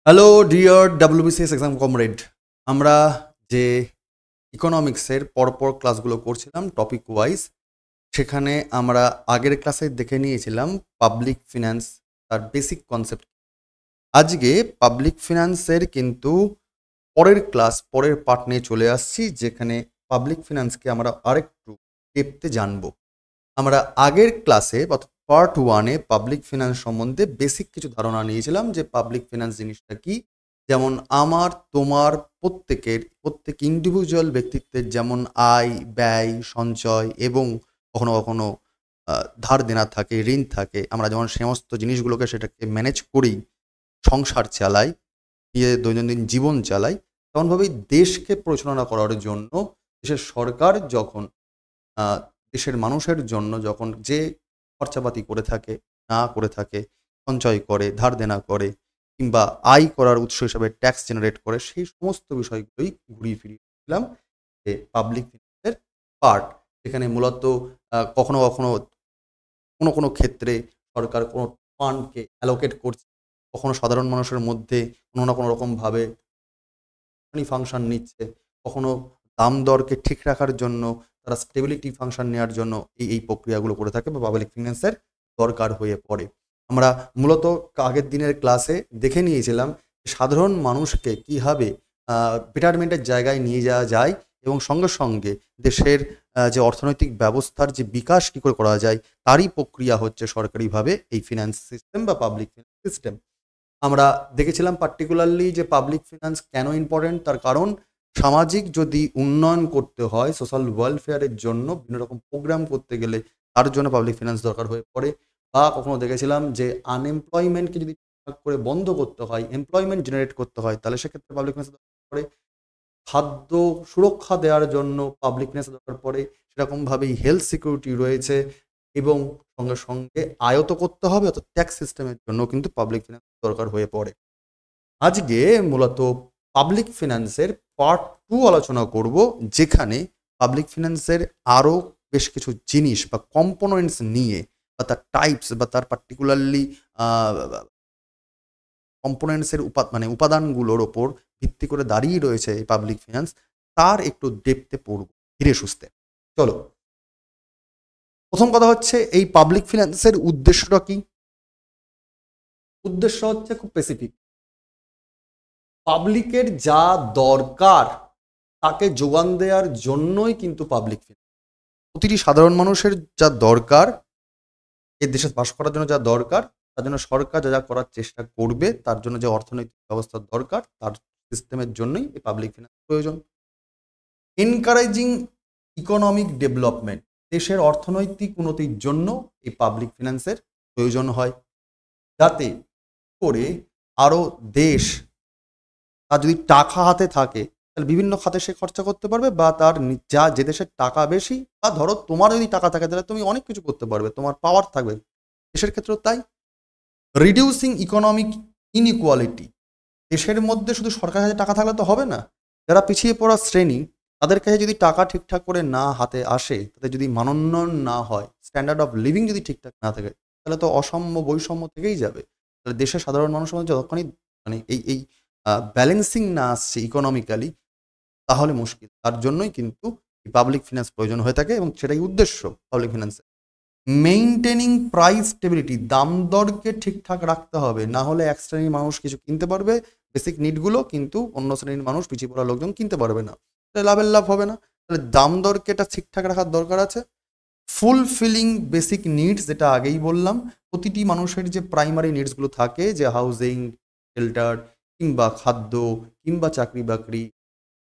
Hello dear WBCS exam comrade, আমরা যে ইকোনমিক্সের পরপর ক্লাসগুলো করছিলাম টপিক ওয়াইজ, সেখানে আমরা আগের ক্লাসে দেখে নিয়েছিলাম পাবলিক ফিন্যান্স, তার বেসিক কনসেপ্ট। আজকে পাবলিক ফিন্যান্সের কিন্তু পরের ক্লাস, পরের পার্ট নিয়ে চলে আসছি, যেখানে পাবলিক ফিন্যান্সকে আমরা আরেকটু ডেপথে জানবো। আমরা আগের ক্লাসে অর্থাৎ পার্ট ওয়ানে পাবলিক ফিন্যান্স সম্বন্ধে বেসিক কিছু ধারণা নিয়েছিলাম, যে পাবলিক ফিন্যান্স জিনিসটা কি। যেমন আমার, তোমার, প্রত্যেক ইন্ডিভিজুয়াল ব্যক্তিত্বের যেমন আয়, ব্যয়, সঞ্চয় এবং কখনো কখনো ধার দেনা থাকে, ঋণ থাকে। আমরা যেমন সমস্ত জিনিসগুলোকে সেটাকে ম্যানেজ করি, সংসার চালাই, দৈনন্দিন জীবন চালাই, তেমনভাবেই দেশকে পরিচালনা করার জন্য দেশের সরকার যখন দেশের মানুষের জন্য যখন যে খরচাপাতি করে থাকে, না করে থাকে, সঞ্চয় করে, ধার দেনা করে, কিংবা আয় করার উৎস হিসাবে ট্যাক্স জেনারেট করে, সেই সমস্ত বিষয়গুলোই ঘুরিয়ে ফিরিয়ে দিলাম যে পাবলিক ফিন্যান্সের পার্ট। এখানে মূলত কখনো কখনো কোনো কোনো ক্ষেত্রে সরকার কোনো ফান্ডকে অ্যালোকেট করছে, কখনো সাধারণ মানুষের মধ্যে কোনো না কোনো রকমভাবে ফাংশন নিচ্ছে, কখনো দাম দরকে ঠিক রাখার জন্য তারা স্টেবিলিটি ফাংশন নেওয়ার জন্য এই প্রক্রিয়াগুলো করে থাকে বা পাবলিক ফিন্যান্সের দরকার হয়ে পড়ে। আমরা মূলত আগের দিনের ক্লাসে দেখে নিয়েছিলাম সাধারণ মানুষকে কীভাবে বেটারমেন্টের জায়গায় নিয়ে যাওয়া যায়, এবং সঙ্গে সঙ্গে দেশের যে অর্থনৈতিক ব্যবস্থার যে বিকাশ কী করে করা যায়, তারই প্রক্রিয়া হচ্ছে সরকারিভাবে এই ফিন্যান্স সিস্টেম বা পাবলিক ফিন্যান্স সিস্টেম। আমরা দেখেছিলাম পার্টিকুলারলি যে পাবলিক ফিন্যান্স কেন ইম্পর্টেন্ট, তার কারণ সামাজিক যদি উন্নয়ন করতে হয়, সোশ্যাল ওয়েলফেয়ারের জন্য বিভিন্ন রকম প্রোগ্রাম করতে গেলে তার জন্য পাবলিক ফিন্যান্স দরকার হয়ে পড়ে। বা কখনো দেখেছিলাম যে আনএমপ্লয়মেন্টকে যদি ঠিকঠাক করে বন্ধ করতে হয়, এমপ্লয়মেন্ট জেনারেট করতে হয়, তাহলে সেক্ষেত্রে পাবলিক ফিন্যান্স দরকার পড়ে। খাদ্য সুরক্ষা দেওয়ার জন্য পাবলিক ফিন্যান্স দরকার পড়ে। সেরকমভাবেই হেলথ সিকিউরিটি রয়েছে, এবং সঙ্গে সঙ্গে আয়ত করতে হবে, অর্থাৎ ট্যাক্স সিস্টেমের জন্য কিন্তু পাবলিক ফিন্যান্স দরকার হয়ে পড়ে। আজকে মূলত পাবলিক ফিন্যান্সের পার্ট 2 আলোচনা করব, যেখানে পাবলিক ফিন্যান্সের আরও বেশ কিছু জিনিস বা কম্পোনেন্টস নিয়ে, বা তার টাইপস বা তার পার্টিকুলারলি কম্পোনেন্টসের উপাদানগুলোর ওপর ভিত্তি করে দাঁড়িয়ে রয়েছে এই পাবলিক ফিন্যান্স, তার একটু ডেপথে পড়ব ধীরে সুস্থে। চলো, প্রথম কথা হচ্ছে এই পাবলিক ফিন্যান্সের উদ্দেশ্যটা কি। উদ্দেশ্য হচ্ছে খুব স্পেসিফিক, পাবলিকের যা দরকার তাকে যোগান দেওয়ার জন্যই কিন্তু পাবলিক ফিন্যান্স। প্রতিটি সাধারণ মানুষের যা দরকার, এই দেশে বাস করার জন্য যা দরকার, তার জন্য সরকার যা যা করার চেষ্টা করবে, তার জন্য যে অর্থনৈতিক ব্যবস্থার দরকার, তার সিস্টেমের জন্যই এই পাবলিক ফিন্যান্স প্রয়োজন। এনকারেজিং ইকোনমিক ডেভেলপমেন্ট, দেশের অর্থনৈতিক উন্নতির জন্য এই পাবলিক ফিন্যান্সের প্রয়োজন হয়, যাতে করে আরও দেশ, তার যদি টাকা হাতে থাকে তাহলে বিভিন্ন খাতে সে খরচা করতে পারবে, বা তার যে দেশের টাকা বেশি, বা ধরো তোমার যদি টাকা থাকে তাহলে তুমি অনেক কিছু করতে পারবে, তোমার পাওয়ার থাকবে। দেশের ক্ষেত্রেও তাই। রিডিউসিং ইকোনমিক ইনইকুয়ালিটি, দেশের মধ্যে শুধু সরকারের কাছে টাকা থাকলে তো হবে না, যারা পিছিয়ে পড়া শ্রেণী তাদের কাছে যদি টাকা ঠিকঠাক করে না হাতে আসে, তাদের যদি মানোন্নয়ন না হয়, স্ট্যান্ডার্ড অফ লিভিং যদি ঠিকঠাক না থাকে, তাহলে তো অসাম্য বৈষম্য থেকেই যাবে। তাহলে দেশের সাধারণ মানুষের মধ্যে যতক্ষণই এই ব্যালেন্সিং না আসছে ইকোনমিক্যালি, তাহলে মুশকিল। তার জন্যই কিন্তু পাবলিক ফিন্যান্স প্রয়োজন হয়ে থাকে, এবং সেটাই উদ্দেশ্য পাবলিক ফিন্যান্সের। মেইনটেনিং প্রাইস স্টেবিলিটি, দাম দরকে ঠিকঠাক রাখতে হবে, না হলে এক শ্রেণীর মানুষ কিছু কিনতে পারবে বেসিক নিডগুলো, কিন্তু অন্য শ্রেণীর মানুষ, পিছিয়ে পড়া লোকজন কিনতে পারবে না, তাহলে লাভের লাভ হবে না। তাহলে দাম দরকে এটা ঠিকঠাক রাখার দরকার আছে। ফুলফিলিং বেসিক নিডস, যেটা আগেই বললাম, প্রতিটি মানুষের যে প্রাইমারি নিডসগুলো থাকে, যে হাউজিং, শেল্টার, কিংবা খাদ্য, কিংবা চাকরি বাকরি,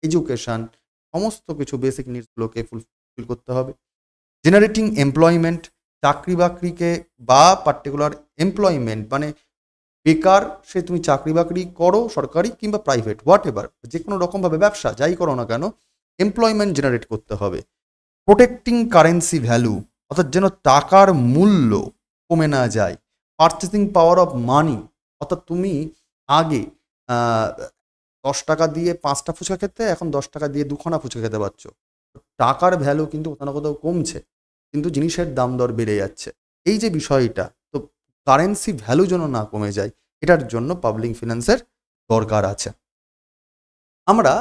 এডুকেশন, সমস্ত কিছু বেসিক নিডসগুলোকে ফুলফিল করতে হবে। জেনারেটিং এমপ্লয়মেন্ট, চাকরি বাকরিকে বা পার্টিকুলার এমপ্লয়মেন্ট, মানে বেকার সে তুমি চাকরি বাকরি করো, সরকারি কিংবা প্রাইভেট, হোয়াট এভার, যে কোনো রকমভাবে ব্যবসা যাই করো না কেন, এমপ্লয়মেন্ট জেনারেট করতে হবে। প্রোটেক্টিং কারেন্সি ভ্যালু, অর্থাৎ যেন টাকার মূল্য কমে না যায়। পারচেসিং পাওয়ার অফ মানি, অর্থাৎ তুমি আগে 10 টাকা দিয়ে 5টা ফুচকা খেতে, এখন 10 টাকা দিয়ে 2খানা ফুচকা খেতে পারছো। টাকার ভ্যালু কিন্তু কোথাও না কোথাও কমছে, কিন্তু জিনিসের দাম দর বেড়ে যাচ্ছে। এই যে বিষয়টা, তো কারেন্সি ভ্যালু যেন না কমে যায়, এটার জন্য পাবলিক ফিন্যান্সের দরকার আছে। আমরা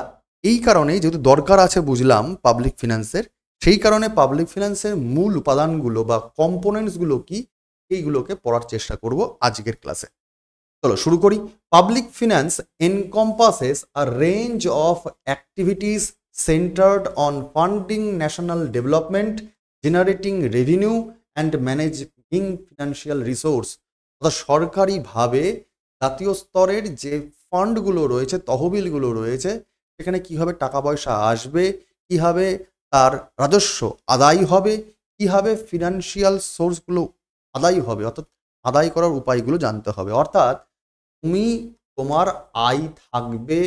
এই কারণেই যেহেতু দরকার আছে বুঝলাম পাবলিক ফিনান্সের, সেই কারণে পাবলিক ফিনান্সের মূল উপাদানগুলো বা কম্পোনেন্টসগুলো কি এইগুলোকে পড়ার চেষ্টা করব আজকের ক্লাসে। চলো শুরু করি। Public finance encompasses a range of activities centered on funding national development, generating revenue and managing financial resource। অর্থাৎ সরকারিভাবে জাতীয় স্তরের যে ফান্ডগুলো রয়েছে, তহবিলগুলো রয়েছে, সেখানে কিভাবে টাকা পয়সা আসবে, কিভাবে তার রাজস্ব আদায় হবে, কিভাবে ফিনান্সিয়াল সোর্সগুলো আদায় হবে, অর্থাৎ আদায় করার উপায়গুলো জানতে হবে। অর্থাৎ তুমি তোমার আয় থাকবে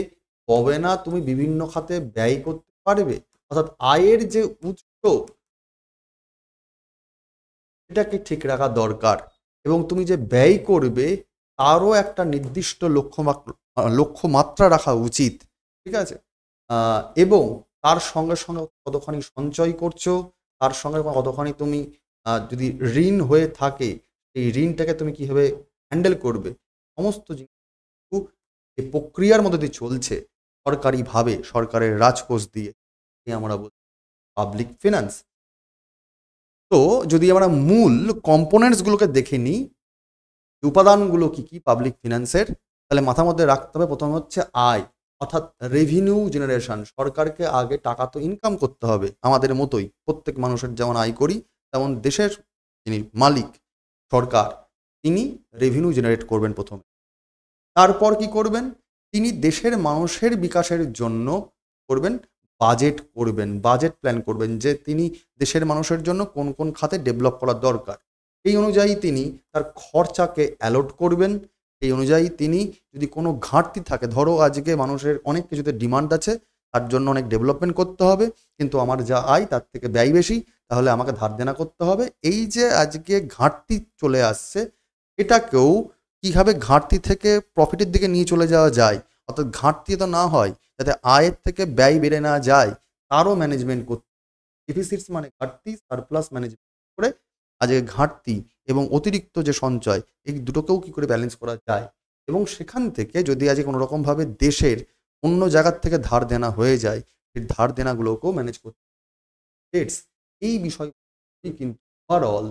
তবে না তুমি বিভিন্ন খাতে ব্যয় করতে পারবে। অর্থাৎ আয়ের যে উৎস এটাকে ঠিক রাখা দরকার, এবং তুমি যে ব্যয় করবে তারও একটা নির্দিষ্ট লক্ষ্যমাত্রা রাখা উচিত। ঠিক আছে? এবং তার সঙ্গে সঙ্গে কতখানি সঞ্চয় করছো, তার সঙ্গে কতখানি তুমি যদি ঋণ হয়ে থাকে এই ঋণটাকে তুমি কিভাবে হ্যান্ডেল করবে, সমস্ত জিনিস যে প্রক্রিয়ার মধ্যে দিয়ে চলছে সরকারিভাবে, সরকারের রাজকোষ দিয়ে, আমরা বলছি পাবলিক ফিনান্স। তো যদি আমরা মূল কম্পোনেন্টসগুলোকে দেখে নিই, উপাদানগুলো কি কি পাবলিক ফিনান্সের, তাহলে মাথার মধ্যে রাখতে হবে প্রথম হচ্ছে আয়, অর্থাৎ রেভিনিউ জেনারেশন। সরকারকে আগে টাকা তো ইনকাম করতে হবে, আমাদের মতোই প্রত্যেক মানুষের যেমন আয় করি তেমন দেশের যিনি মালিক সরকার তিনি রেভিনিউ জেনারেট করবেন প্রথমে। তারপর কি করবেন, তিনি দেশের মানুষের বিকাশের জন্য করবেন বাজেট করবেন, বাজেট প্ল্যান করবেন যে তিনি দেশের মানুষের জন্য কোন কোন খাতে ডেভেলপ করা দরকার। এই অনুযায়ী তিনি তার খরচাকে অ্যালট করবেন। এই অনুযায়ী তিনি যদি কোনো ঘাটতি থাকে, ধরো আজকে মানুষের অনেক কিছুতে ডিমান্ড আছে, তার জন্য অনেক ডেভেলপমেন্ট করতে হবে, কিন্তু আমার যা আয় তার থেকে ব্যয় বেশি, তাহলে আমাকে ধার দেনা করতে হবে। এই যে আজকে ঘাটতি চলে আসছে, এটাকেও কীভাবে ঘাটতি থেকে প্রফিটের দিকে নিয়ে চলে যাওয়া যায়, অর্থাৎ ঘাটতি তো না হয়, যাতে আয়ের থেকে ব্যয় বেড়ে না যায়, তারও ম্যানেজমেন্ট করতে। ডেফিসিটস মানে ঘাটতি, সারপ্লাস ম্যানেজমেন্ট করে আজকে ঘাটতি এবং অতিরিক্ত যে সঞ্চয়, এই দুটোকেও কী করে ব্যালেন্স করা যায়, এবং সেখান থেকে যদি আজকে কোনো রকমভাবে দেশের অন্য জায়গার থেকে ধার দেনা হয়ে যায়, সেই ধার দেনাগুলোকেও ম্যানেজ করতে। এই বিষয়গুলি কিন্তু ওভারঅল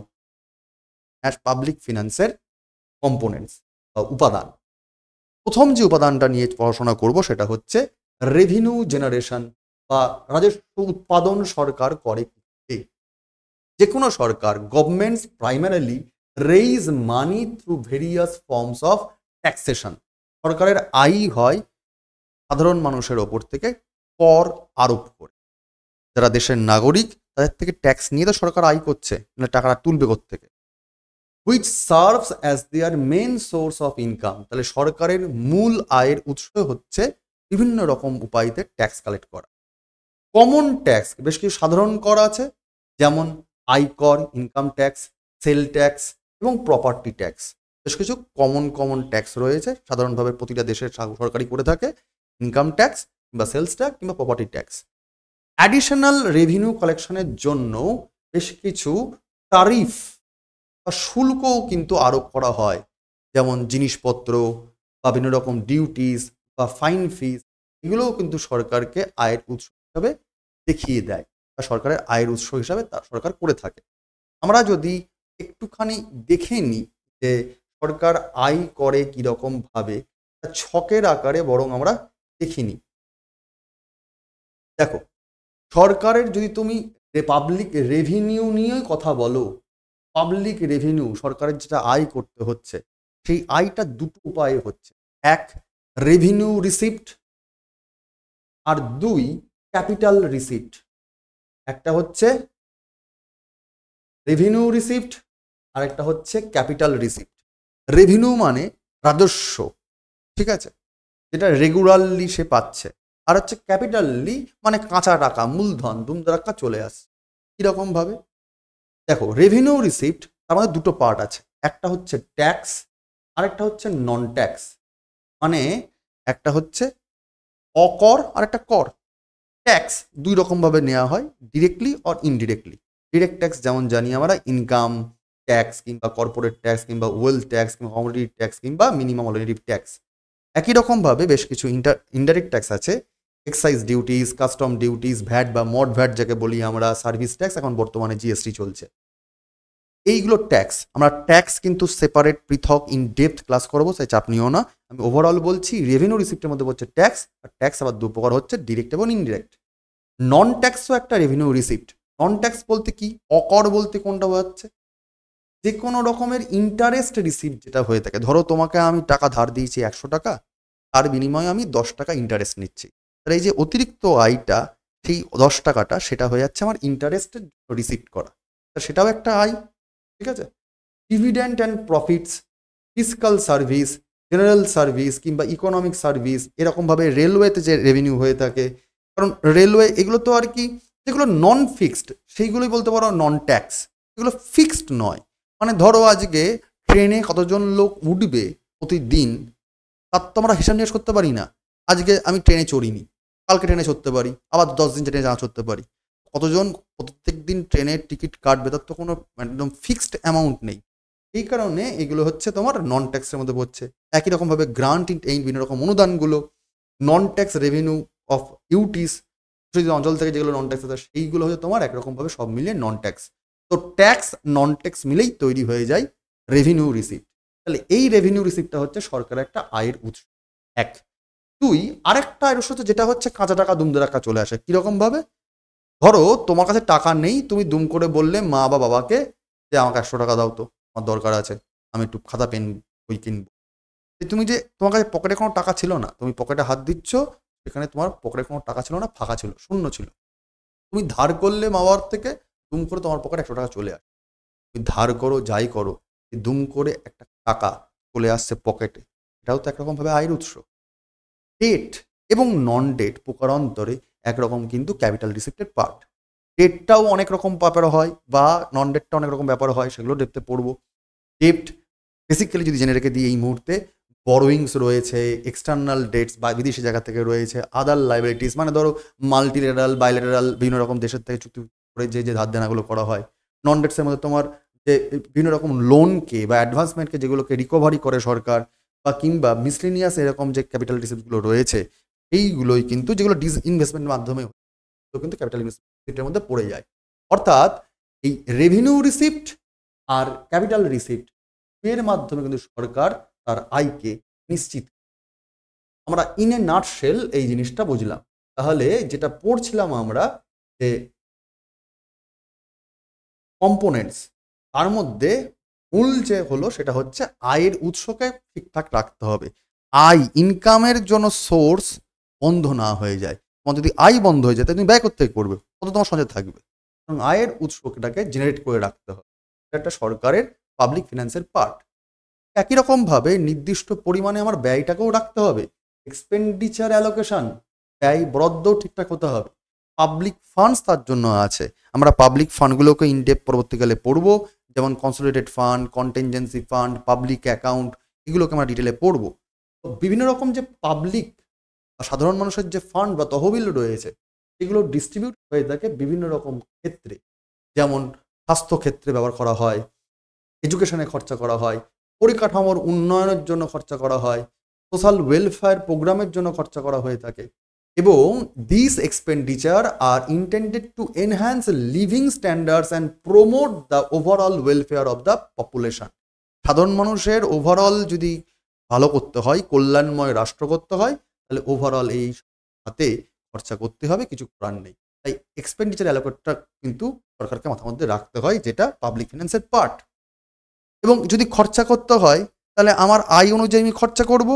অ্যাজ পাবলিক ফিনান্সের কম্পোনেন্টস বা উপাদান। প্রথম যে উপাদানটা নিয়ে পড়াশোনা করব সেটা হচ্ছে রেভিনিউ জেনারেশন বা রাজস্ব উৎপাদন সরকার করে কি। যে কোনো সরকার, governments primarily raise money through various forms of taxation. সরকারের আয় হয় সাধারণ মানুষের ওপর থেকে কর আরোপ করে। যারা দেশের নাগরিক তাদের থেকে ট্যাক্স নিয়ে তো সরকার আয় করছে, মানে টাকাটা তুলবে কোত্থেকে, which serves as their main source of income। তাহলে সরকারের মূল আয়ের উৎস হচ্ছে বিভিন্ন রকম উপায়তে ট্যাক্স কালেক্ট করা। কমন ট্যাক্স, বেশ কিছু সাধারণ কর আছে, যেমন আয়কর, ইনকাম ট্যাক্স, সেল ট্যাক্স এবং প্রপার্টি ট্যাক্স। বেশ কিছু কমন ট্যাক্স রয়েছে, সাধারণভাবে প্রতিটা দেশের সরকারি করে থাকে, ইনকাম ট্যাক্স কিংবা সেলস ট্যাক্স কিংবা প্রপার্টি ট্যাক্স। অ্যাডিশনাল রেভিনিউ কালেকশনের জন্য বেশ কিছু ট্যারিফ বা শুল্কও কিন্তু আরোপ করা হয়, যেমন জিনিসপত্র বা বিভিন্ন রকম ডিউটিস বা ফাইন ফিস, এগুলোও কিন্তু সরকারকে আয়ের উৎস হিসাবে দেখিয়ে দেয় বা সরকারের আয়ের উৎস হিসাবে তা সরকার করে থাকে। আমরা যদি একটুখানি দেখে নিই যে সরকার আয় করে কীরকমভাবে, ছকের আকারে বরং আমরা দেখিনি। দেখো, সরকারের যদি তুমি পাবলিক রেভিনিউ নিয়ে কথা বলো, পাবলিক রেভিনিউ সরকারের যেটা আয় করতে হচ্ছে, সেই আয়টা দুটো উপায়ে হচ্ছে। এক, রেভিনিউ রিসিপ্ট, আর দুই, ক্যাপিটাল রিসিপ্ট। একটা হচ্ছে রেভিনিউ রিসিপ্ট আর একটা হচ্ছে ক্যাপিটাল রিসিপ্ট। রেভিনিউ মানে রাজস্ব, ঠিক আছে, যেটা রেগুলারলি সে পাচ্ছে, আর হচ্ছে ক্যাপিটালি মানে কাঁচা টাকা, মূলধন দুমদারাক্কা চলে আসছে। কীরকম ভাবে দেখো, রেভিনিউ রিসিপ্ট তার মধ্যে দুটো পার্ট আছে, একটা হচ্ছে ট্যাক্স আর একটা হচ্ছে নন ট্যাক্স। মানে একটা হচ্ছে অকর আর একটা কর। ট্যাক্স দুই রকমভাবে নেওয়া হয়, ডিরেক্টলি আর ইনডিরেক্টলি। ডিরেক্ট ট্যাক্স যেমন জানি আমরা ইনকাম ট্যাক্স কিংবা কর্পোরেট ট্যাক্স কিংবা ওয়েলথ ট্যাক্স কিংবা কমোডিটি ট্যাক্স কিংবা মিনিমাম অল্টারনেটিভ ট্যাক্স। একই রকমভাবে বেশ কিছু ইনডাইরেক্ট ট্যাক্স আছে, excise duties, custom duties, VAT বা মড ভ্যাট যাকে বলি আমরা, সার্ভিস ট্যাক্স, এখন বর্তমানে জিএসটি চলছে। এইগুলো ট্যাক্স, আমরা ট্যাক্স কিন্তু সেপারেট পৃথক ইন ডেপথ ক্লাস করবো, সেই চাপ নিও না। আমি ওভারঅল বলছি, রেভিনিউ রিসিপ্টের মধ্যে হচ্ছে ট্যাক্স, আর ট্যাক্স আবার দু প্রকার হচ্ছে, ডিরেক্ট এবং ইনডিরেক্ট। নন ট্যাক্সও একটা রেভিনিউ রিসিপ্ট। নন ট্যাক্স বলতে কি, অকর বলতে কোনটা বোঝাচ্ছে, যে কোনো রকমের ইন্টারেস্ট রিসিপ্ট যেটা হয়ে থাকে। ধরো তোমাকে আমি টাকা ধার দিয়েছি 100 টাকা, তার বিনিময়ে আমি 10 টাকা ইন্টারেস্ট নিচ্ছি, তাহলে এই যে অতিরিক্ত আয়টা, সেই 10 টাকাটা সেটা হয়ে যাচ্ছে আমার ইন্টারেস্টের রিসিপ্ট করা, তা সেটাও একটা আয়। ঠিক আছে। Dividend and profits, fiscal service, general service কিংবা ইকোনমিক সার্ভিস, এরকমভাবে রেলওয়েতে যে রেভিনিউ হয়ে থাকে, কারণ রেলওয়ে এগুলো তো আর কি, যেগুলো নন ফিক্সড সেইগুলোই বলতে পারো নন ট্যাক্স, এগুলো ফিক্সড নয়। মানে ধরো আজকে ট্রেনে কতজন লোক উঠবে প্রতিদিন, তার তো আমরা হিসাব নিকাশ করতে পারি না। আজকে আমি ট্রেনে চড়িনি, কালকে ট্রেনে চড়তে পারি, আবার 10 দিন ট্রেনে যাওয়া চড়তে পারি। কতজন প্রত্যেক দিন ট্রেনের টিকিট কাটবে, তার তো কোনো একদম ফিক্সড অ্যামাউন্ট নেই। এই কারণে এগুলো হচ্ছে তোমার নন ট্যাক্সের মধ্যে পড়ছে। একই রকমভাবে গ্রান্ট এই বিভিন্ন রকম অনুদানগুলো, নন ট্যাক্স রেভিনিউ অফ ইউটিস, যদি অঞ্চল থেকে যেগুলো নন ট্যাক্স আছে সেইগুলো হচ্ছে তোমার একরকমভাবে সব মিলিয়ে নন ট্যাক্স। তো ট্যাক্স নন ট্যাক্স মিলেই তৈরি হয়ে যায় রেভিনিউ রিসিপ্ট। তাহলে এই রেভিনিউ রিসিপ্টটা হচ্ছে সরকারের একটা আয়ের উৎস। এক। দুই, আরেকটা আয়ের উৎস যেটা হচ্ছে কাঁচা টাকা দুমদে টাকা চলে আসে। কিরকম ভাবে, ধরো তোমার কাছে টাকা নেই, তুমি দুম করে বললে মা বা বাবাকে যে আমাকে 100 টাকা দাও তো, আমার দরকার আছে, আমি একটু খাতা পেন বই কিনবো। তুমি যে তোমার কাছে পকেটে কোনো টাকা ছিল না, তুমি পকেটে হাত দিচ্ছ, সেখানে তোমার পকেটে কোনো টাকা ছিল না, ফাঁকা ছিল, শূন্য ছিল। তুমি ধার করলে মা বাবার থেকে, দুম করে তোমার পকেটে 100 টাকা চলে আসে। তুমি ধার করো যাই করো, দুম করে একটা টাকা চলে আসছে পকেটে, এটাও তো একরকমভাবে আয়ের উৎস। ডেট এবং নন ডেট প্রকারান্তরে একরকম কিন্তু ক্যাপিটাল রিসিপ্টের পার্ট। ডেটটাও অনেক রকম ব্যাপার হয়, বা নন ডেটটা অনেক রকম ব্যাপার হয়, সেগুলো ডেটতে পড়বো। ডেট বেসিক্যালি যদি জেনে রেখে দিই এই মুহূর্তে, বরোয়িংস রয়েছে, এক্সটার্নাল ডেটস বা বিদেশি জায়গা থেকে রয়েছে, আদার লাইবিলিটিস, মানে ধরো মাল্টিলেটারাল বাইলেটারাল বিভিন্ন রকম দেশের থেকে চুক্তি করে যে যে ধার দেনাগুলো করা হয়। নন ডেটসের মধ্যে তোমার যে বিভিন্ন রকম লোনকে বা অ্যাডভান্সমেন্টকে যেগুলোকে রিকভারি করে সরকার, বা কিংবা মিসলিনিয়াস এরকম যে ক্যাপিটাল রিসিপ্টগুলো রয়েছে, এইগুলোই কিন্তু যেগুলো ইনভেস্টমেন্টের মাধ্যমে কিন্তু ক্যাপিটাল রিসিপ্টের মধ্যে পড়ে যায়। অর্থাৎ এই রেভিনিউ রিসিপ্ট আর ক্যাপিটাল রিসিপ্ট এর মাধ্যমে কিন্তু সরকার তার আয়কে নিশ্চিত। আমরা ইন এ নাটশেল এই জিনিসটা বুঝলাম। তাহলে যেটা পড়ছিলাম আমরা, যে কম্পোনেন্টস, তার মধ্যে মূল যে হলো সেটা হচ্ছে আয়ের উৎসকে ঠিকঠাক রাখতে হবে। আয় ইনকামের জন্য সোর্স বন্ধ না হয়ে যায়। তোমার যদি আয় বন্ধ হয়ে যায় তাহলে তুমি ব্যয় করতে করবে, কত তোমার সঞ্চয় থাকবে। এবং আয়ের উৎসটাকে জেনারেট করে রাখতে হবে, এটা একটা সরকারের পাবলিক ফিনান্সের পার্ট। একই রকমভাবে নির্দিষ্ট পরিমাণে আমার ব্যয়টাকেও রাখতে হবে। এক্সপেন্ডিচার অ্যালোকেশন, ব্যয় বরাদ্দ ঠিকঠাক হতে হবে। পাবলিক ফান্ডস তার জন্য আছে, আমরা পাবলিক ফান্ডগুলোকে ইনডেপ পরবর্তীকালে পড়বো, যেমন consolidated fund, contingency fund, public account, এগুলোকে আমরা ডিটেলে পড়বো। তো বিভিন্ন রকম যে পাবলিক বা সাধারণ মানুষের যে ফান্ড বা তহবিল রয়েছে, এগুলো ডিস্ট্রিবিউট হয়ে থাকে বিভিন্ন রকম ক্ষেত্রে, যেমন স্বাস্থ্য ক্ষেত্রে ব্যবহার করা হয়, এডুকেশনে খরচা করা হয়, পরিকাঠামোর উন্নয়নের জন্য খরচা করা হয়, সোশ্যাল ওয়েলফেয়ার প্রোগ্রামের জন্য খরচা করা হয়ে থাকে। এবং this expenditure are intended to enhance living standards and promote the overall welfare of the population. সাধারণ মানুষের ওভারঅল যদি ভালো করতে হয়, কল্যাণময় রাষ্ট্র করতে হয়, তাহলে ওভারঅল এই হাতে খরচা করতে হবে, কিছু করার নেই। তাই এক্সপেন্ডিচার অ্যালোকেটটা কিন্তু সরকারকে মাথার মধ্যে রাখতে হয়, যেটা পাবলিক ফিনান্সের পার্ট। এবং যদি খরচা করতে হয়, তাহলে আমার আয় অনুযায়ী আমি খরচা করব,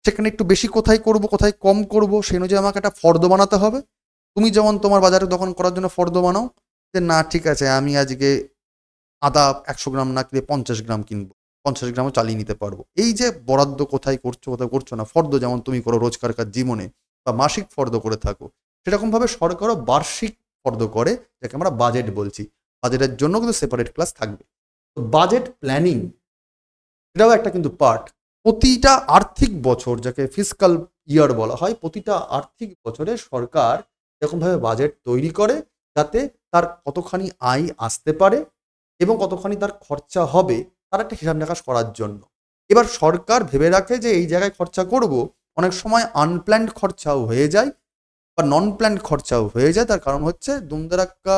সেখানে একটু বেশি কোথায় করব কোথায় কম করব সেই অনুযায়ী আমাকে একটা ফর্দ বানাতে হবে। তুমি যেমন তোমার বাজারে দোকান করার জন্য ফর্দ বানাও, যে না ঠিক আছে আমি আজকে আদা 100 গ্রাম না কিনে 50 গ্রাম কিনবো, 50 গ্রামও চালিয়ে নিতে পারবো। এই যে বরাদ্দ কোথায় করছো কোথায় করছো না, ফর্দ যেমন তুমি করো রোজকারকার জীবনে, বা মাসিক ফর্দ করে থাকো, সেরকমভাবে সরকারও বার্ষিক ফর্দ করে, যাকে আমরা বাজেট বলছি। বাজেটের জন্য কিন্তু সেপারেট ক্লাস থাকবে। বাজেট প্ল্যানিং এটাও একটা কিন্তু পার্ট। প্রতিটা আর্থিক বছর, যাকে ফিসকাল ইয়ার বলা হয়, প্রতিটা আর্থিক বছরে সরকার এরকমভাবে বাজেট তৈরি করে, যাতে তার কতখানি আয় আসতে পারে এবং কতখানি তার খরচা হবে, তার একটা হিসাব নিকাশ করার জন্য। এবার সরকার ভেবে রাখে যে এই জায়গায় খরচা করব, অনেক সময় আনপ্ল্যান্ড খরচাও হয়ে যায় বা নন প্ল্যান্ড খরচাও হয়ে যায়। তার কারণ হচ্ছে দুমদারাক্কা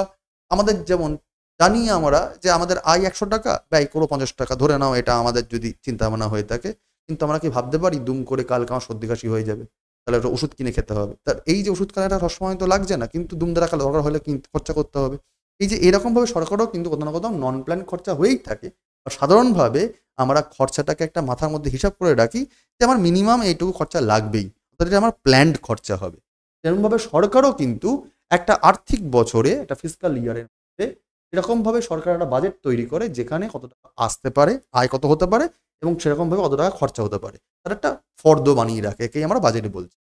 আমাদের যেমন জানি আমরা যে আমাদের আয় 100 টাকা, ব্যয় করো 50 টাকা, ধরে নাও এটা আমাদের যদি চিন্তা ভাবনা হয়ে থাকে। কিন্তু আমরা কি ভাবতে পারি দুম করে কালকে আমার সর্দি কাশি হয়ে যাবে, তাহলে একটা ওষুধ কিনে খেতে হবে। তার এই যে ওষুধ কেনাটা সবসময় তো লাগছে না, কিন্তু দুমদারাক্কা দরকার হলে খরচা করতে হবে। এই যে এরকমভাবে সরকারও কিন্তু কোথাও না কোথাও নন প্ল্যান খরচা হয়েই থাকে। আর সাধারণভাবে আমরা খরচাটাকে একটা মাথার মধ্যে হিসাব করে রাখি যে আমার মিনিমাম এইটুকু খরচা লাগবেই, অর্থাৎ এটা আমার প্ল্যান্ড খরচা হবে। তেমনভাবে সরকারও কিন্তু একটা আর্থিক বছরে, একটা ফিসকাল ইয়ারের মধ্যে এরকমভাবে সরকার একটা বাজেট তৈরি করে যেখানে কত টাকা আসতে পারে, আয় কত হতে পারে এবং সেরকমভাবে কত টাকা খরচা হতে পারে, তার একটা ফর্দ বানিয়ে রাখে, একেই আমরা বাজেটে বলছি।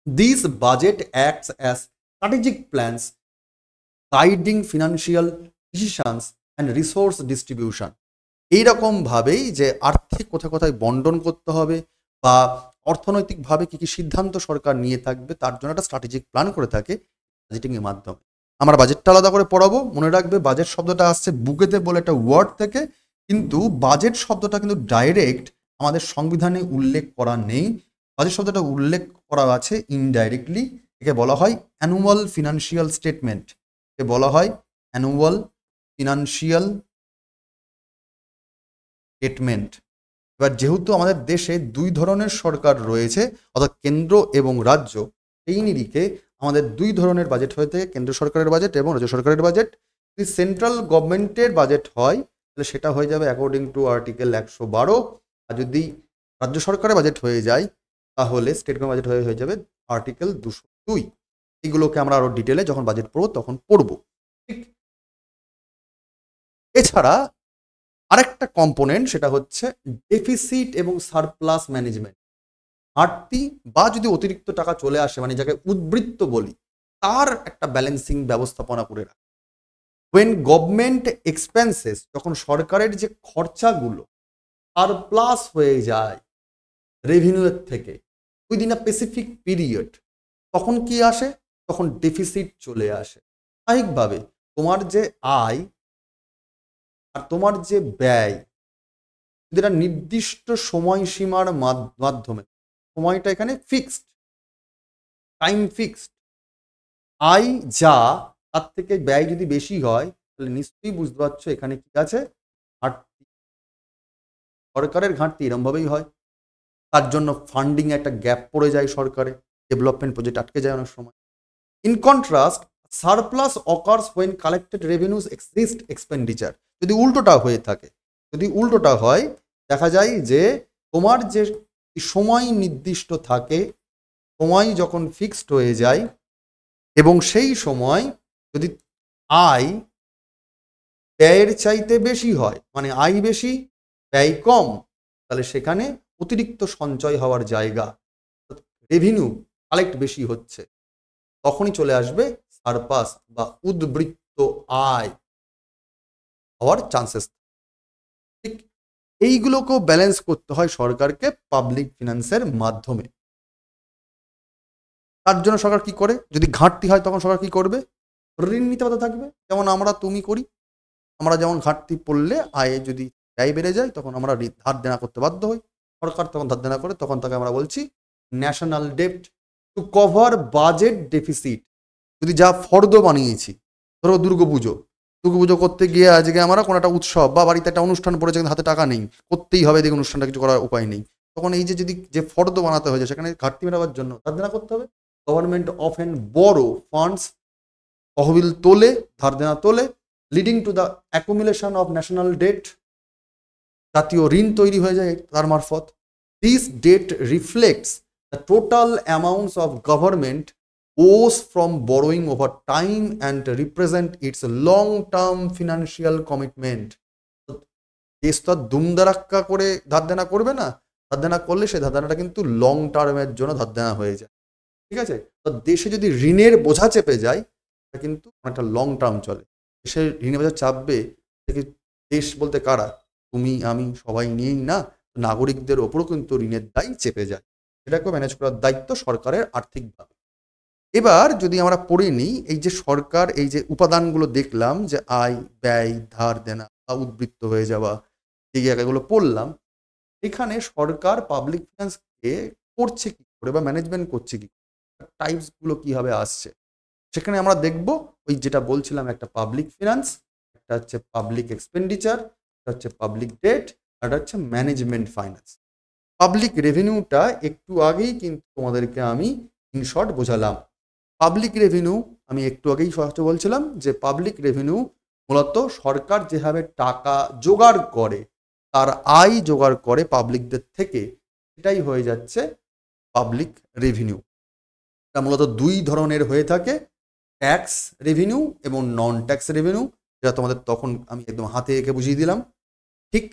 This budget acts as strategic plans guiding financial decisions and resource distribution. এইরকমভাবেই যে আর্থিক কোথায় কোথায় বন্টন করতে হবে বা অর্থনৈতিকভাবে কী কী সিদ্ধান্ত সরকার নিয়ে থাকবে তার জন্য একটা স্ট্র্যাটেজিক প্ল্যান করে থাকে বাজেটিংয়ের মাধ্যমে। আমরা বাজেটটা আলাদা করে পড়াবো, মনে রাখবে বাজেট শব্দটা আসছে বুকেতে বলে একটা ওয়ার্ড থেকে, কিন্তু বাজেট শব্দটা কিন্তু ডাইরেক্ট আমাদের সংবিধানে উল্লেখ করা নেই। বাজেট শব্দটা উল্লেখ করা আছে ইনডাইরেক্টলি। একে বলা হয় অ্যানুয়াল ফিনান্সিয়াল স্টেটমেন্ট, একে বলা হয় অ্যানুয়াল ফিনান্সিয়াল স্টেটমেন্ট। এবার যেহেতু আমাদের দেশে দুই ধরনের সরকার রয়েছে, অর্থাৎ কেন্দ্র এবং রাজ্য, এই নিরিখে আমাদের দুই ধরনের বাজেট হয়ে থাকে, কেন্দ্র সরকারের বাজেট এবং রাজ্য সরকারের বাজেট। যদি সেন্ট্রাল গভর্নমেন্টের বাজেট হয় তাহলে সেটা হয়ে যাবে অ্যাকর্ডিং টু আর্টিকেল 112, আর যদি রাজ্য সরকারের বাজেট হয়ে যায় তাহলে স্টেট গভর্নমেন্ট বাজেট হয়ে যাবে আর্টিকেল 202। এগুলোকে আমরা আরও ডিটেলে যখন বাজেট পড়বো তখন পড়বো। ঠিক এছাড়া আরেকটা কম্পোনেন্ট সেটা হচ্ছে ডেফিসিট এবং সারপ্লাস ম্যানেজমেন্ট। ঘাটতি বা যদি অতিরিক্ত টাকা চলে আসে, মানে যাকে উদ্বৃত্ত বলি, তার একটা ব্যালেন্সিং ব্যবস্থাপনা করে রাখে। ওয়েন গভর্নমেন্ট এক্সপেন্সেস, যখন সরকারের যে খরচাগুলো সারপ্লাস হয়ে যায় রেভিনিউয়ের থেকে উইদিন আ স্পেসিফিক পিরিয়ড, তখন কি আসে? তখন ডেফিসিট চলে আসে। স্বাভাবিকভাবে তোমার যে আয় আর তোমার যে ব্যয়, যেটা নির্দিষ্ট সময়সীমার মাধ্যমে, সময়টা এখানে ফিক্সড, টাইম ফিক্সড, আয় যা তার থেকে ব্যয় যদি বেশি হয় তাহলে নিশ্চয়ই বুঝতে পারছো এখানে কি আছে, ঘাটতি। সরকারের ঘাটতি এরমভাবেই হয়, তার জন্য ফান্ডিং একটা গ্যাপ পড়ে যায়, সরকারে ডেভেলপমেন্ট প্রজেক্ট আটকে যায় অনেক সময়। In contrast surplus occurs when collected revenues exist expenditure. যদি উল্টোটা হয়ে থাকে, যদি উল্টোটা হয়, দেখা যায় যে তোমার যে সময় নির্দিষ্ট থাকে, সময় যখন ফিক্সড হয়ে যায় এবং সেই সময় যদি আয় ব্যয়ের চাইতে বেশি হয়, মানে আয় বেশি ব্যয় কম, তাহলে সেখানে অতিরিক্ত সঞ্চয় হওয়ার জায়গা, রেভিনিউ কালেক্ট বেশি হচ্ছে, তখনই চলে আসবে সারপাস বা উদ্বৃত্ত আয় হওয়ার চান্সেস। ঠিক এইগুলোকেও ব্যালেন্স করতে হয় সরকারকে পাবলিক ফিনান্সের মাধ্যমে। তার জন্য সরকার কি করে? যদি ঘাটতি হয় তখন সরকার কি করবে? ঋণ নিতে বাধ্য থাকবে, যেমন আমরা তুমি করি। আমরা যেমন ঘাটতি পড়লে আয়ে যদি ব্যয় বেড়ে যায় তখন আমরা ধার দেনা করতে বাধ্য হই, সরকার তখন ধার দেনা করে, তখন তাকে আমরা বলছি ন্যাশনাল ডেপ্ট টু কভার বাজেট ডেফিসিট। যদি যা ফর্দ বানিয়েছি, ধরো দুর্গাপুজো করতে গিয়ে আজকে আমরা কোনো একটা উৎসব বা বাড়িতে একটা অনুষ্ঠান পড়েছে কিন্তু হাতে টাকা নেই, করতেই হবে, দেখুন অনুষ্ঠানটা কিছু করার উপায় নেই, তখন এই যে যদি যে ফর্দ বানাতে হয়েছে সেখানে ঘাটতি মেটাবার জন্য ধার দেনা করতে হবে। গভর্নমেন্ট অফেন বড় ফান্ডস, তহবিল তোলে, ধার দেনা তোলে, leading to the accumulation of national debt, জাতীয় ঋণ তৈরি হয়ে যায় তার মারফত। This debt reflects the total amounts of government owes from borrowing over time and represent its long term financial commitment. দেশ তো আর দুমদারাক্কা করে ধার দেনা করবে না, ধার দেনা করলে সেই ধার দেনাটা কিন্তু লং টার্মের জন্য ধার দেনা হয়ে যায়। ঠিক আছে, তো দেশে যদি ঋণের বোঝা চেপে যায় কিন্তু অনেকটা লং টার্ম চলে। দেশে ঋণের বোঝা চাপবে, দেশ বলতে কারা? তুমি আমি সবাই নিয়েই না, নাগরিকদের ওপরও কিন্তু ঋণের দায় চেপে যায়, সেটাকে ম্যানেজ করার দায়িত্ব সরকারের আর্থিকভাবে। এবার যদি আমরা পড়ে নিই এই যে সরকার এই যে উপাদানগুলো দেখলাম, যে আয় ব্যয় ধার দেনা বা উদ্বৃত্ত হয়ে যাওয়া, এই জায়গাগুলো পড়লাম, এখানে সরকার পাবলিক ফিনান্সকে করছে কি করে বা ম্যানেজমেন্ট করছে কি, টাইপসগুলো কীভাবে আসছে, সেখানে আমরা দেখব ওই যেটা বলছিলাম, একটা পাবলিক ফিনান্স, একটা হচ্ছে পাবলিক এক্সপেন্ডিচার, একটা হচ্ছে পাবলিক ডেট, আর একটা হচ্ছে ম্যানেজমেন্ট ফাইন্যান্স। পাবলিক রেভিনিউটা একটু আগেই কিন্তু তোমাদেরকে আমি ইন শর্ট বোঝালাম। পাবলিক রেভিনিউ আমি একটু আগেই সহজে বলছিলাম যে পাবলিক রেভিনিউ মূলত সরকার যেভাবে টাকা জোগাড় করে, তার আয় জোগাড় করে পাবলিকদের থেকে, সেটাই হয়ে যাচ্ছে পাবলিক রেভিনিউ। এটা মূলত দুই ধরনের হয়ে থাকে, ট্যাক্স রেভিনিউ এবং নন ট্যাক্স রেভিনিউ, যেটা তোমাদের তখন আমি একদম হাতে এঁকে বুঝিয়ে দিলাম। ঠিক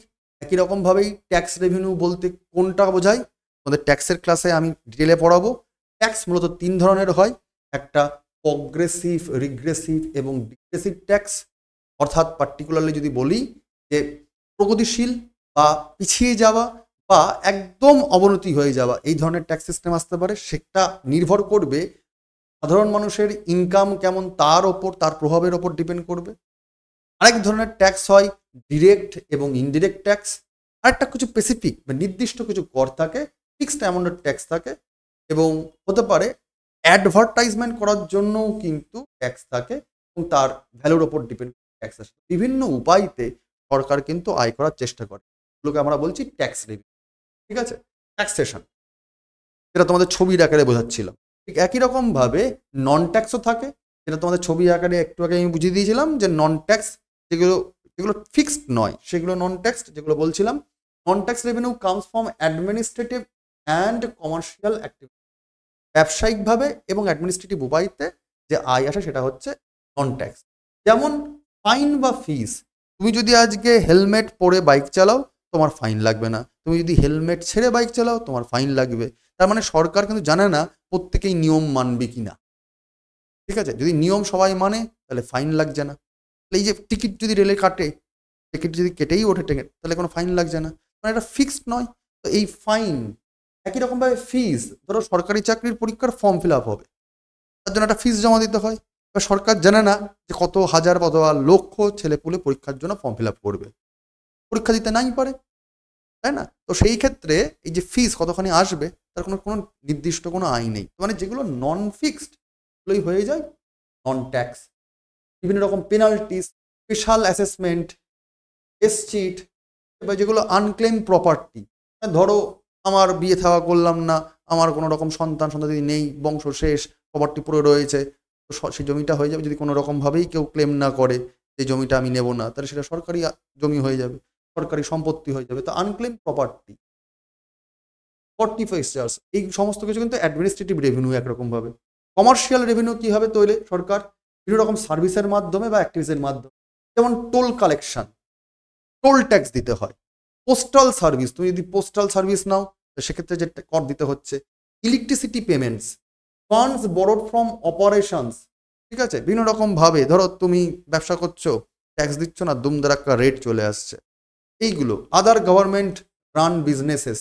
একই রকমভাবেই ট্যাক্স রেভিনিউ বলতে কোনটা বোঝায়, তোমাদের ট্যাক্সের ক্লাসে আমি ডিটেলে পড়াবো। ট্যাক্স মূলত তিন ধরনের হয়, একটা প্রগ্রেসিভ, রিগ্রেসিভ এবং ডিগ্রেসিভ ট্যাক্স। অর্থাৎ পার্টিকুলারলি যদি বলি যে প্রগতিশীল বা পিছিয়ে যাওয়া বা একদম অবনতি হয়ে যাওয়া, এই ধরনের ট্যাক্স সিস্টেম আসতে পারে। সেটা নির্ভর করবে সাধারণ মানুষের ইনকাম কেমন, তার ওপর, তার প্রভাবের ওপর ডিপেন্ড করবে। আরেক ধরনের ট্যাক্স হয় ডিরেক্ট এবং ইনডিরেক্ট ট্যাক্স। আরেকটা কিছু স্পেসিফিক বা নির্দিষ্ট কিছু কর থাকে, ফিক্সড অ্যামাউন্টের ট্যাক্স থাকে, এবং হতে পারে অ্যাডভার্টাইজমেন্ট করার জন্যও কিন্তু ট্যাক্স থাকে, এবং তার ভ্যালুর ওপর ডিপেন্ড ট্যাক্স আসে। বিভিন্ন উপায়তে সরকার কিন্তু আয় করার চেষ্টা করে, এগুলোকে আমরা বলছি ট্যাক্স রেভিনিউ। ঠিক আছে, ট্যাক্সেশন, যেটা তোমাদের ছবির আকারে বোঝাচ্ছিলাম। ঠিক একই রকমভাবে নন ট্যাক্সও থাকে, যেটা তোমাদের ছবি আকারে একটু আগে আমি বুঝিয়ে দিয়েছিলাম যে নন ট্যাক্স যেগুলো যেগুলো ফিক্সড নয় সেগুলো নন ট্যাক্স, যেগুলো বলছিলাম। নন tax revenue comes from administrative and commercial activity. ব্যবসায়িকভাবে এবং অ্যাডমিনিস্ট্রেটিভ উপায়তে যে আয় আসে সেটা হচ্ছে নন ট্যাক্স। যেমন ফাইন বা ফিস, তুমি যদি আজকে হেলমেট পরে বাইক চালাও তোমার ফাইন লাগবে না, তুমি যদি হেলমেট ছেড়ে বাইক চালাও তোমার ফাইন লাগবে। তার মানে সরকার কিন্তু জানে না প্রত্যেকেই নিয়ম মানবে কিনা। ঠিক আছে, যদি নিয়ম সবাই মানে তাহলে ফাইন লাগছে না। এই যে টিকিট যদি রেলে কাটে, টিকিট যদি কেটেই ওঠে টিকিট, তাহলে কোনো ফাইন লাগছে না, মানে এটা ফিক্সড নয়। তো এই ফাইন, একই রকমভাবে ফিস, ধরো সরকারি চাকরির পরীক্ষার ফর্ম ফিল আপ হবে, তার জন্য একটা ফিস জমা দিতে হয়। এবার সরকার জানে না যে কত হাজার কত লক্ষ ছেলেপুলে পরীক্ষার জন্য ফর্ম ফিল আপ করবে, পরীক্ষা দিতে নাই পারে, তাই না? তো সেই ক্ষেত্রে এই যে ফিস কতখানি আসবে তার কোনো কোনো নির্দিষ্ট কোনো আয় নেই। মানে যেগুলো নন ফিক্সড এগুলোই হয়ে যায় নন ট্যাক্স। বিভিন্ন রকম পেনাল্টিস, স্পেশাল অ্যাসেসমেন্ট, এসচিট, এবার যেগুলো আনক্লেম প্রপার্টি, ধরো আমার বিয়ে থাওয়া করলাম না, আমার কোনো রকম সন্তান সন্ততি নেই, বংশ শেষ, প্রপার্টি পড়ে রয়েছে, তো সেই জমিটা হয়ে যাবে, যদি কোনো রকমভাবেই কেউ ক্লেম না করে এই জমিটা আমি নেব না, তাহলে সেটা সরকারি জমি হয়ে যাবে, সরকারি সম্পত্তি হয়ে যাবে। তো আনক্লেম প্রপার্টি, ফর্টিফাইচার্স, এই সমস্ত কিছু কিন্তু অ্যাডমিনিস্ট্রেটিভ রেভিনিউ একরকমভাবে। কমার্শিয়াল রেভিনিউ কী হবে তৈরি, সরকার বিভিন্ন রকম সার্ভিসের মাধ্যমে বা অ্যাক্টিভিটিসের মাধ্যমে, যেমন টোল কালেকশন, টোল ট্যাক্স দিতে হয়। পোস্টাল সার্ভিস, তুমি যদি পোস্টাল সার্ভিস নাও সেক্ষেত্রে যে কর দিতে হচ্ছে। Electricity payments, funds borrowed from operations, ঠিক আছে, বিভিন্ন রকমভাবে ধরো তুমি ব্যবসা করছো, ট্যাক্স দিচ্ছ না, দুমদারাক্কা রেট চলে আসছে, এইগুলো। আদার গভর্নমেন্ট রান বিজনেসেস,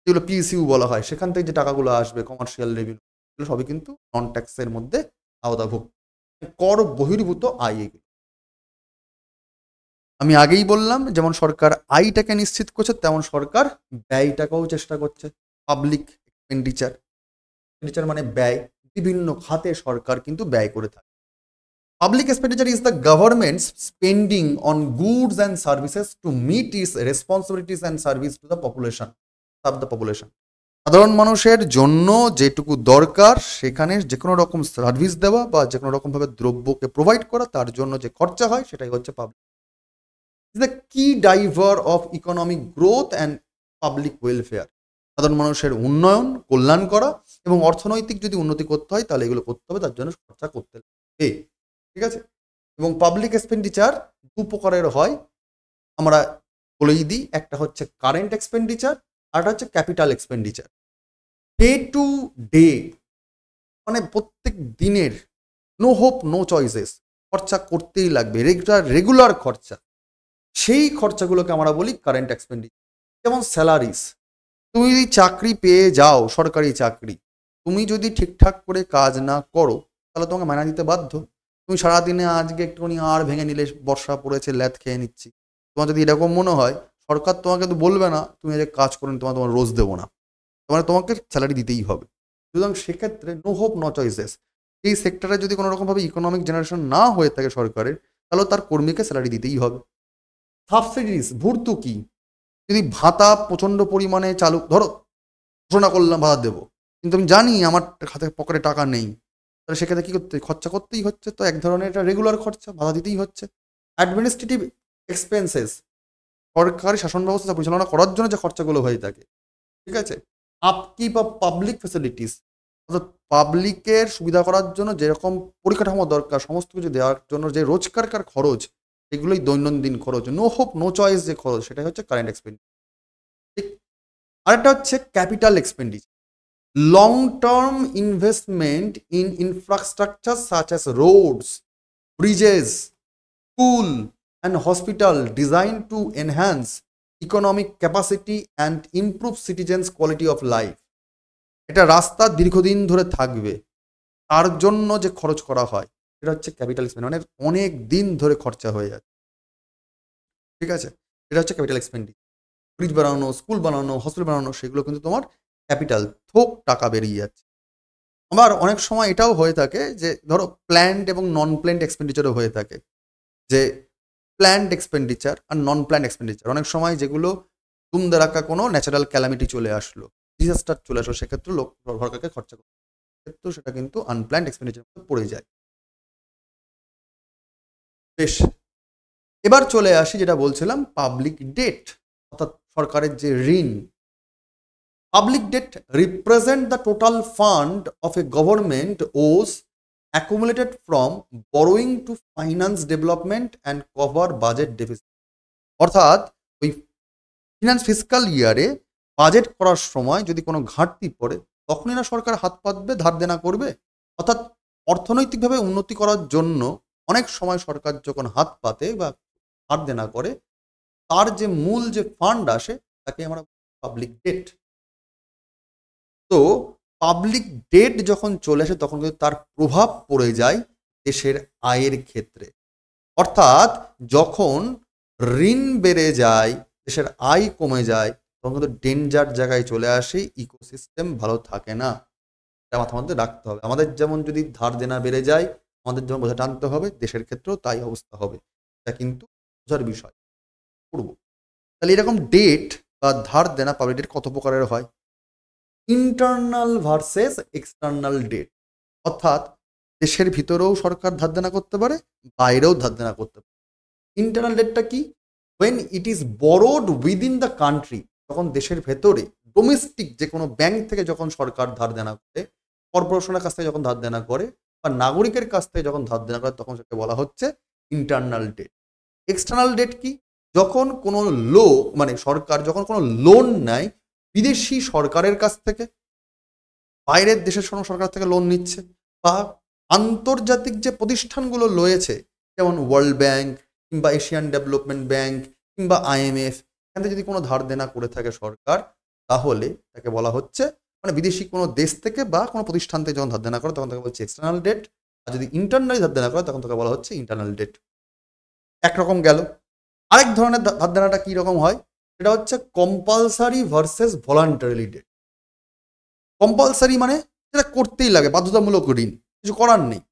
যেগুলো পিএসইউ বলা হয়, সেখান থেকে যে টাকাগুলো আসবে কমার্শিয়াল রেভিনিউ, এগুলো সবই কিন্তু নন ট্যাক্সের মধ্যে আওতাভুক্ত, কর বহির্ভূত আয় এগুলো। আমি আগেই বললাম যেমন সরকার আয়টাকে নিশ্চিত করছে, তেমন সরকার ব্যয়টাকেও চেষ্টা করছে। পাবলিক এক্সপেন্ডিচার, এক্সপেন্ডিচার মানে ব্যয়, বিভিন্ন খাতে সরকার কিন্তু ব্যয় করে থাকে। Public expenditure is the government's spending on goods and services to meet its responsibilities and service to the population, serve the population. সাধারণ মানুষের জন্য যেটুকু দরকার সেখানে যে কোনো রকম সার্ভিস দেওয়া বা যে কোনো রকমভাবে দ্রব্যকে প্রোভাইড করা, তার জন্য যে খরচা হয় সেটাই হচ্ছে পাবলিক। ইজ দ্য কি driver of economic growth and public welfare. সাধারণ মানুষের উন্নয়ন, কল্যাণ করা এবং অর্থনৈতিক যদি উন্নতি করতে হয় তাহলে এগুলো করতে হবে, তার জন্য খরচা করতে হবে, ঠিক আছে। এবং পাবলিক এক্সপেন্ডিচার দু প্রকারের হয়, আমরা বলেই দিই, একটা হচ্ছে কারেন্ট এক্সপেন্ডিচার, আর একটা হচ্ছে capital expenditure. Day to day, মানে প্রত্যেক দিনের, নো হোপ নো চয়েসেস, খরচা করতেই লাগবে, রেগুলার খরচা, সেই খরচাগুলোকে আমরা বলি কারেন্ট এক্সপেন্ডিচার। যেমন স্যালারিস, তুমি যদি চাকরি পেয়ে যাও, সরকারি চাকরি, তুমি যদি ঠিকঠাক করে কাজ না করো তাহলে তোমাকে মাইনা দিতে বাধ্য। তুমি সারাদিনে আজকে একটুখানি আর ভেঙে নিলে, বর্ষা পড়েছে ল্যাথ খেয়ে নিচ্ছি, তোমার যদি এরকম মনে হয়, সরকার তোমাকে তো বলবে না তুমি আজকে কাজ করো, তোমার রোজ দেবো না, মানে তোমাকে স্যালারি দিতেই হবে। সুতরাং সেক্ষেত্রে নো হোপ নো চয়েসেস, এই সেক্টরে যদি কোনো রকমভাবে ইকোনমিক জেনারেশন না হয়ে থাকে সরকারের, তাহলে তার কর্মীকে স্যালারি দিতেই হবে। সাবসিডিজ, ভর্তুকি, যদি ভাতা প্রচণ্ড পরিমাণে চালু, ধরো ঘোষণা করলাম ভাতা দেবো, কিন্তু আমি জানি আমার হাতে পকেটে টাকা নেই, তাহলে সেক্ষেত্রে কী করতে, খরচা করতেই হচ্ছে। তো এক ধরনের এটা রেগুলার খরচা, ভাতা দিতেই হচ্ছে। অ্যাডমিনিস্ট্রেটিভ এক্সপেন্সেস, সরকারি শাসন ব্যবস্থা পরিচালনা করার জন্য যে খরচাগুলো হয়ে থাকে, ঠিক আছে। আপকিপ অফ পাবলিক ফ্যাসিলিটিস, অর্থাৎ পাবলিকের সুবিধা করার জন্য যেরকম পরিকাঠামো দরকার, সমস্ত কিছু দেওয়ার জন্য যে রোজকারকার খরচ, এগুলোই দৈনন্দিন খরচ। নো হোপ নো চয়েস যে খরচ, সেটাই হচ্ছে কারেন্ট এক্সপেন্ডিচার। ঠিক। আরেকটা হচ্ছে capital expenditure, long term investment in infrastructure such as roads, bridges, school and hospital design to enhance economic capacity and improve citizens quality of life. এটা রাস্তা দীর্ঘদিন ধরে থাকবে, তার জন্য যে খরচ করা হয় এটা হচ্ছে ক্যাপিটাল এক্সপেন্ডিচার, মানে অনেক দিন ধরে খরচা হয়ে যাচ্ছে, ঠিক আছে। এটা হচ্ছে ক্যাপিটাল এক্সপেন্ডিচার। ব্রিজ বানানো, স্কুল বানানো, হসপিটাল বানানো, সেগুলো কিন্তু তোমার ক্যাপিটাল, থোক টাকা বেরিয়ে যাচ্ছে। আবার অনেক সময় এটাও হয়ে থাকে যে ধরো প্ল্যান্ড এবং নন প্ল্যান্ড এক্সপেন্ডিচারও হয়ে থাকে, যে প্ল্যান্ড এক্সপেন্ডিচার আর নন প্ল্যান্ড এক্সপেন্ডিচার। অনেক সময় যেগুলো দুমদারাক্কা কোনো ন্যাচারাল ক্যালামিটি চলে আসলো, ডিজাস্টার চলে আসলো, সেক্ষেত্রে লোক সরকারকে খরচা করতে, ক্ষেত্রেও সেটা কিন্তু আনপ্ল্যান্ড এক্সপেন্ডিচার পড়ে যায়। বেশ, এবার চলে আসি যেটা বলছিলাম, পাবলিক ডেট, অর্থাৎ সরকারের যে ঋণ। Public debt represent the total fund of a government owes accumulated from borrowing to finance development and cover budget deficit. অর্থাৎ ওই ফিনান্স ফিসকাল ইয়ারে বাজেট করার সময় যদি কোনো ঘাটতি পড়ে, তখনই না সরকার হাত পাতবে, ধার দেনা করবে। অর্থাৎ অর্থনৈতিকভাবে উন্নতি করার জন্য অনেক সময় সরকার যখন হাত পাতে বা ধার দেনা করে, তার যে মূল যে ফান্ড আসে তাকে আমরা পাবলিক ডেট। তো পাবলিক ডেট যখন চলে আসে তখন কিন্তু তার প্রভাব পড়ে যায় দেশের আয়ের ক্ষেত্রে। অর্থাৎ যখন ঋণ বেড়ে যায়, দেশের আয় কমে যায়, তখন কিন্তু ডেঞ্জার জায়গায় চলে আসে, ইকোসিস্টেম ভালো থাকে না। এটা মাথার মধ্যে রাখতে হবে। আমাদের যেমন যদি ধার দেনা বেড়ে যায়, আমাদের যেমন বোঝা টানতে হবে, দেশের ক্ষেত্রেও তাই অবস্থা হবে। এটা কিন্তু বোঝার বিষয়। করব তাহলে এরকম ডেট বা ধার দেনা, পাবলিক ডেট কত প্রকারের হয়? ইন্টারনাল ভার্সেস এক্সটার্নাল ডেট, অর্থাৎ দেশের ভিতরেও সরকার ধার দেনা করতে পারে, বাইরেও ধার দেনা করতে পারে। ইন্টারনাল ডেটটা কি? when it is borrowed within the country, তখন দেশের ভেতরে ডোমেস্টিক যে কোনো ব্যাংক থেকে যখন সরকার ধার দেনা করে, কর্পোরেশনের কাছ থেকে যখন ধার দেনা করে, বা নাগরিকের কাছ থেকে যখন ধার দেনা করে, তখন সেটা বলা হচ্ছে ইন্টারনাল ডেট। এক্সটার্নাল ডেট কি? যখন কোনো মানে সরকার যখন কোনো লোন নেয় বিদেশি সরকারের কাছ থেকে, বাইরের দেশের কোনো সরকার থেকে লোন নিচ্ছে, বা আন্তর্জাতিক যে প্রতিষ্ঠানগুলো রয়েছে, যেমন ওয়ার্ল্ড ব্যাংক কিংবা এশিয়ান ডেভেলপমেন্ট ব্যাংক কিংবা IMF, এখান থেকে যদি কোনো ধার দেনা করে থাকে সরকার, তাহলে তাকে বলা হচ্ছে, মানে বিদেশি কোনো দেশ থেকে বা কোনো প্রতিষ্ঠান থেকে যখন ধার দেনা করে, তখন তাকে বলছে এক্সটার্নাল ডেট। আর যদি ইন্টারনালি ধার দেনা করে, তখন তাকে বলা হচ্ছে ইন্টারনাল ডেট। একরকম গেল। আরেক ধরনের ধার দেনাটা কী রকম হয়? সেটা হচ্ছে compulsory versus voluntary debt. Compulsory মানে সেটা করতেই লাগে, বাধ্যতামূলক ঋণ, কিছু করার নেই।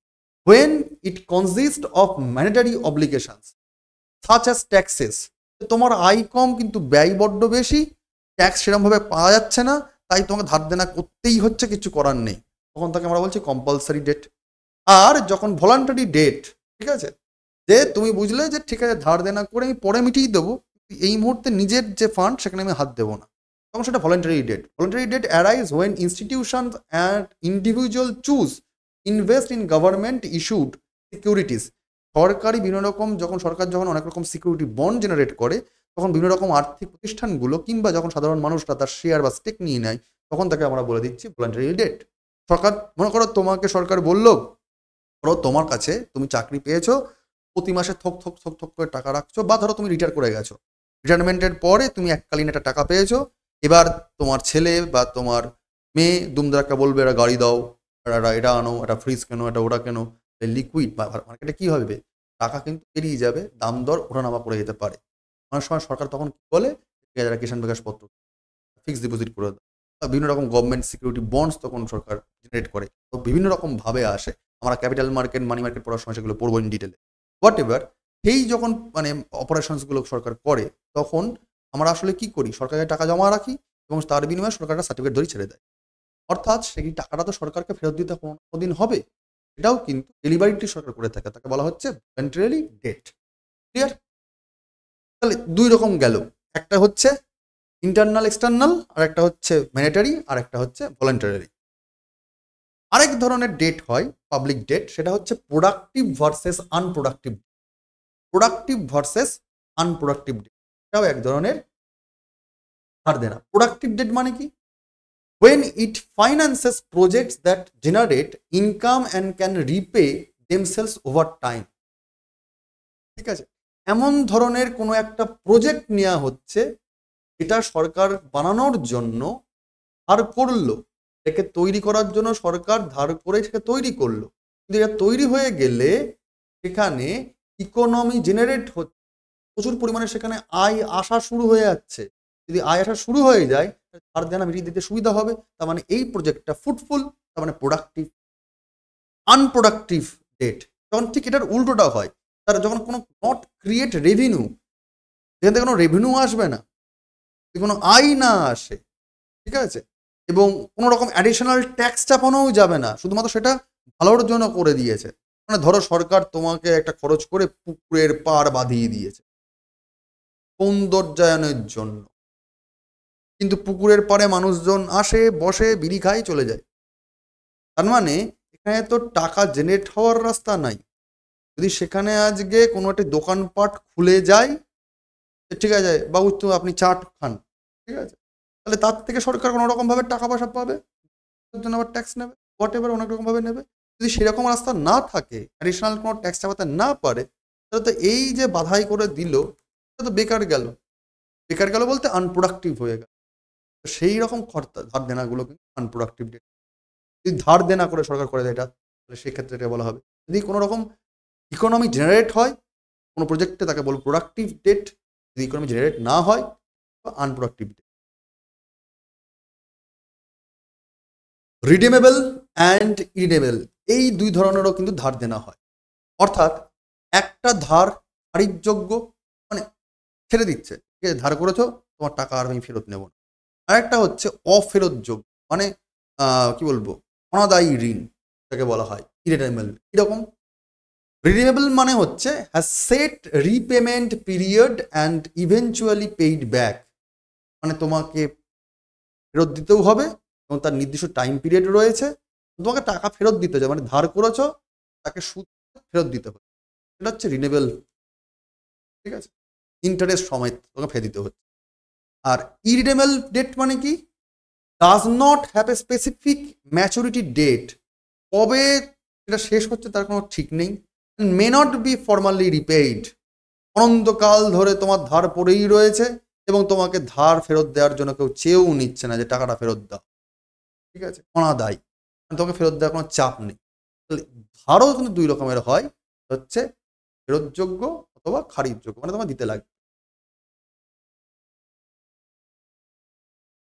when it consists of mandatory obligations such as taxes, তোমার আয় কম কিন্তু ব্যয় বড্ড বেশি, ট্যাক্স সেরকমভাবে পাওয়া যাচ্ছে না, তাই তোমাকে ধার দেনা করতেই হচ্ছে, কিছু করার নেই, তখন তাকে আমরা বলছি কম্পালসারি ডেট। আর যখন ভলান্টারি ডেট, ঠিক আছে, যে তুমি বুঝলে যে ঠিক আছে ধার দেনা করে আমি পরে মিটিয়ে দেবো, এই মুহূর্তে নিজের যে ফান্ড সেখানে আমি হাত দেবো না, তখন সেটা voluntary debt. Voluntary debt arise when institutions and individual choose invest in government issued securities. সরকারি বিভিন্ন রকম, যখন সরকার যখন অনেক রকম সিকিউরিটি বন্ড জেনারেট করে, তখন বিভিন্ন রকম আর্থিক প্রতিষ্ঠানগুলো কিংবা যখন সাধারণ মানুষরা তার শেয়ার বা স্টেক নিয়ে নেয়, তখন তাকে আমরা বলে দিচ্ছি ভলান্টারি ডেট। সরকার, মনে করো তোমাকে সরকার বললো, ধরো তোমার কাছে তুমি চাকরি পেয়েছো, প্রতি মাসে থক থক থক থক করে টাকা রাখছো, বা ধরো তুমি রিটায়ার করে গেছো, রিটায়ারমেন্টের পরে তুমি এককালীন একটা টাকা পেয়েছো, এবার তোমার ছেলে বা তোমার মেয়ে দুমদারাক্কা বলবে একটা গাড়ি দাও, এটা আনো, একটা ফ্রিজ কেনো, এটা ওটা কেনো, লিকুইড বা মার্কেটে কী হবে, টাকা কিন্তু বেরিয়ে যাবে, দাম দর ওঠানামা করে যেতে পারে। অনেক সময় সরকার তখন কী বলে, যারা কিষাণ বিকাশ পত্র ফিক্সড ডিপোজিট করে দেয়, বিভিন্ন রকম গভর্নমেন্ট সিকিউরিটি বন্ডস তখন সরকার জেনারেট করে। তো বিভিন্ন রকম ভাবে আসে। আমরা ক্যাপিটাল মার্কেট, মানি মার্কেট পড়ার সময় সেগুলো পড়বো ইন ডিটেলে। হোয়াট এভার, সেই যখন মানে অপারেশনসগুলো সরকার করে, তখন আমরা আসলে কি করি? সরকারের টাকা জমা রাখি এবং তার বিনিময়ে সরকারটা সার্টিফিকেট ধরে ছেড়ে দেয়। অর্থাৎ সেই টাকাটা তো সরকারকে ফেরত দিতে কোনোদিন হবে। এটাও কিন্তু ডেলিভারিটি সরকার করে থাকে, তাকে বলা হচ্ছে ভলেন্টারি ডেট। ক্লিয়ার? তাহলে দুই রকম গেল, একটা হচ্ছে ইন্টারনাল এক্সটার্নাল, আর একটা হচ্ছে ম্যান্ডেটরি, আর একটা হচ্ছে ভলেন্টারি। আরেক ধরনের ডেট হয় পাবলিক ডেট, সেটা হচ্ছে productive versus unproductive. Productive versus unproductive debt, এটাও এক ধরনের ধার দেনা। প্রোডাক্টিভ ডেট মানে কি? when it finances projects that generate income and can repay themselves over time। ঠিক আছে, এমন ধরনের কোনো একটা প্রজেক্ট নেওয়া হচ্ছে এটা সরকার বানানোর জন্য ধার করলো, এটাকে তৈরি করার জন্য সরকার ধার করে সেটা তৈরি করলো, কিন্তু এটা তৈরি হয়ে গেলে সেখানে ইকোনমি জেনারেট হচ্ছে, প্রচুর পরিমাণে সেখানে আয় আসা শুরু হয়ে যাচ্ছে। যদি আয় আসা শুরু হয়ে যায়, ধার দেনা মিটিয়ে দিতে সুবিধা হবে। তার মানে এই প্রজেক্টটা ফ্রুটফুল, তার মানে প্রোডাক্টিভ। আনপ্রোডাক্টিভ ডেট তখন ঠিক এটার উল্টোটা হয়, তার যখন কোনো নট ক্রিয়েট রেভিনিউ, যেখান থেকে কোনো রেভিনিউ আসবে না, কোনো আয় না আসে, ঠিক আছে, এবং কোনো রকম অ্যাডিশনাল ট্যাক্স চাপানোও যাবে না, শুধুমাত্র সেটা ভালোর জন্য করে দিয়েছে। মানে ধরো সরকার তোমাকে একটা খরচ করে পুকুরের পাড় বাঁধিয়ে দিয়েছে সৌন্দর্যায়নের জন্য, কিন্তু পুকুরের পাড়ে মানুষজন আসে, বসে, বিড়ি খায়, চলে যায়। তার মানে এখানে তো টাকা জেনারেট হওয়ার রাস্তা নাই। যদি সেখানে আজকে কোনো একটা দোকানপাট খুলে যায়, ঠিক আছে বাবু তো আপনি চাট খান, ঠিক আছে, তাহলে তার থেকে সরকার কোনো রকমভাবে টাকা পয়সা পাবে, তার জন্য আবার ট্যাক্স নেবে, হোয়াট এভার অনেক রকমভাবে নেবে। যদি সেরকম রাস্তা না থাকে, অ্যাডিশনাল কোনো ট্যাক্স চাপাতে না পারে, তাহলে তো এই যে বাধাই করে দিল সেটা তো বেকার গেল। বেকার গেল বলতে আনপ্রোডাক্টিভ হয়ে গেল। সেই রকম ধার দেনাগুলো কিন্তু আনপ্রোডাক্টিভ ডেট। যদি ধার দেনা করে সরকার করে দেয় এটা, তাহলে সেক্ষেত্রে এটা বলা হবে। যদি কোনো রকম ইকোনমি জেনারেট হয় কোনো প্রজেক্টে, তাকে বলবো প্রোডাক্টিভ ডেট। যদি ইকোনমি জেনারেট না হয়, আনপ্রোডাক্টিভ ডেট। রিডিমেবল অ্যান্ড ইরিডেমেবল, এই দুই ধরনেরও কিন্তু ধার দেনা হয়। অর্থাৎ একটা ধার খারিজযোগ্য, মানে ছেড়ে দিচ্ছে, ঠিক আছে, ধার করেছো, তোমার টাকা আর আমি ফেরত নেব না। আর একটা হচ্ছে অফেরতযোগ্য, মানে কি বলবো, অনাদায়ী ঋণ, তাকে বলা হয় ইরিডেমেবল। কিরকম? রিডিমেবল মানে হচ্ছে has set repayment period and eventually paid back, মানে তোমাকে ফেরত দিতেও হবে এবং তার নির্দিষ্ট টাইম পিরিয়ড রয়েছে, তোমাকে টাকা ফেরত দিতে হবে, মানে ধার করেছো তাকে সুদ ফেরত দিতে হবে, এটা হচ্ছে রিনিউয়েবল, ঠিক আছে, ইন্টারেস্ট সমেত তোমাকে ফেরত দিতে হচ্ছে। আর ইরিডেমেবল ডেট মানে কি? Does not have a specific maturity date, কবে এটা শেষ হচ্ছে তার কোনো ঠিক নেই। May not be formally repaid, অনন্তকাল ধরে তোমার ধার পড়েই রয়েছে এবং তোমাকে ধার ফেরত দেওয়ার জন্য কেউ চেয়েও নিচ্ছে না যে টাকাটা ফেরত দাও, ঠিক আছে, অনাদায়ী, তোমাকে ফেরত দেওয়ার কোনো চাপ নেই। তাহলে ধারও কিন্তু দুই রকমের হয়, হচ্ছে ফেরতযোগ্য অথবা খারিজযোগ্য, মানে তোমার দিতে লাগবে।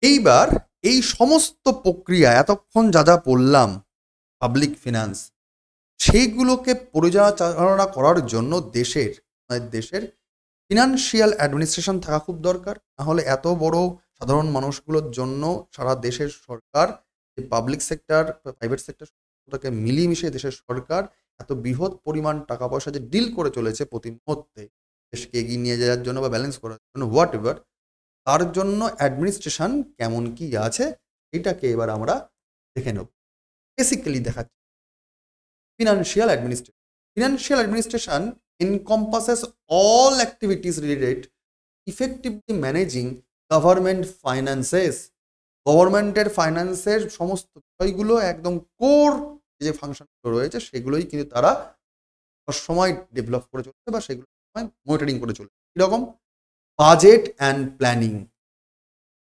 এইবার এই সমস্ত প্রক্রিয়া এতক্ষণ যা যা বললাম পাবলিক ফিনান্স, সেইগুলোকে পরিচালনা করার জন্য দেশের ফিনান্সিয়াল অ্যাডমিনিস্ট্রেশন থাকা খুব দরকার। নাহলে এত বড় সাধারণ মানুষগুলোর জন্য সারা দেশের সরকার, পাবলিক সেক্টর, প্রাইভেট সেক্টরটাকে মিলিয়ে মিশিয়ে দেশের সরকার এত বৃহৎ পরিমাণ টাকা পয়সা যে ডিল করে চলেছে প্রতি মুহূর্তে দেশকে এগিয়ে নিয়ে যাওয়ার জন্য বা ব্যালেন্স করার জন্য, হোয়াট এভার, তার জন্য অ্যাডমিনিস্ট্রেশন কেমন কি আছে এটাকে এবার আমরা দেখে নেব। বেসিক্যালি দেখাচ্ছি financial administration. Financial administration encompasses all activities related effectively managing government finances। গভর্নমেন্টের ফাইন্যান্সের সমস্ত বিষয়গুলো একদম কোর যে ফাংশনগুলো রয়েছে সেগুলোই কিন্তু তারা সবসময় ডেভেলপ করে চলেছে বা সেগুলো মনিটরিং করে চলেছে। কীরকম? Budget and planning.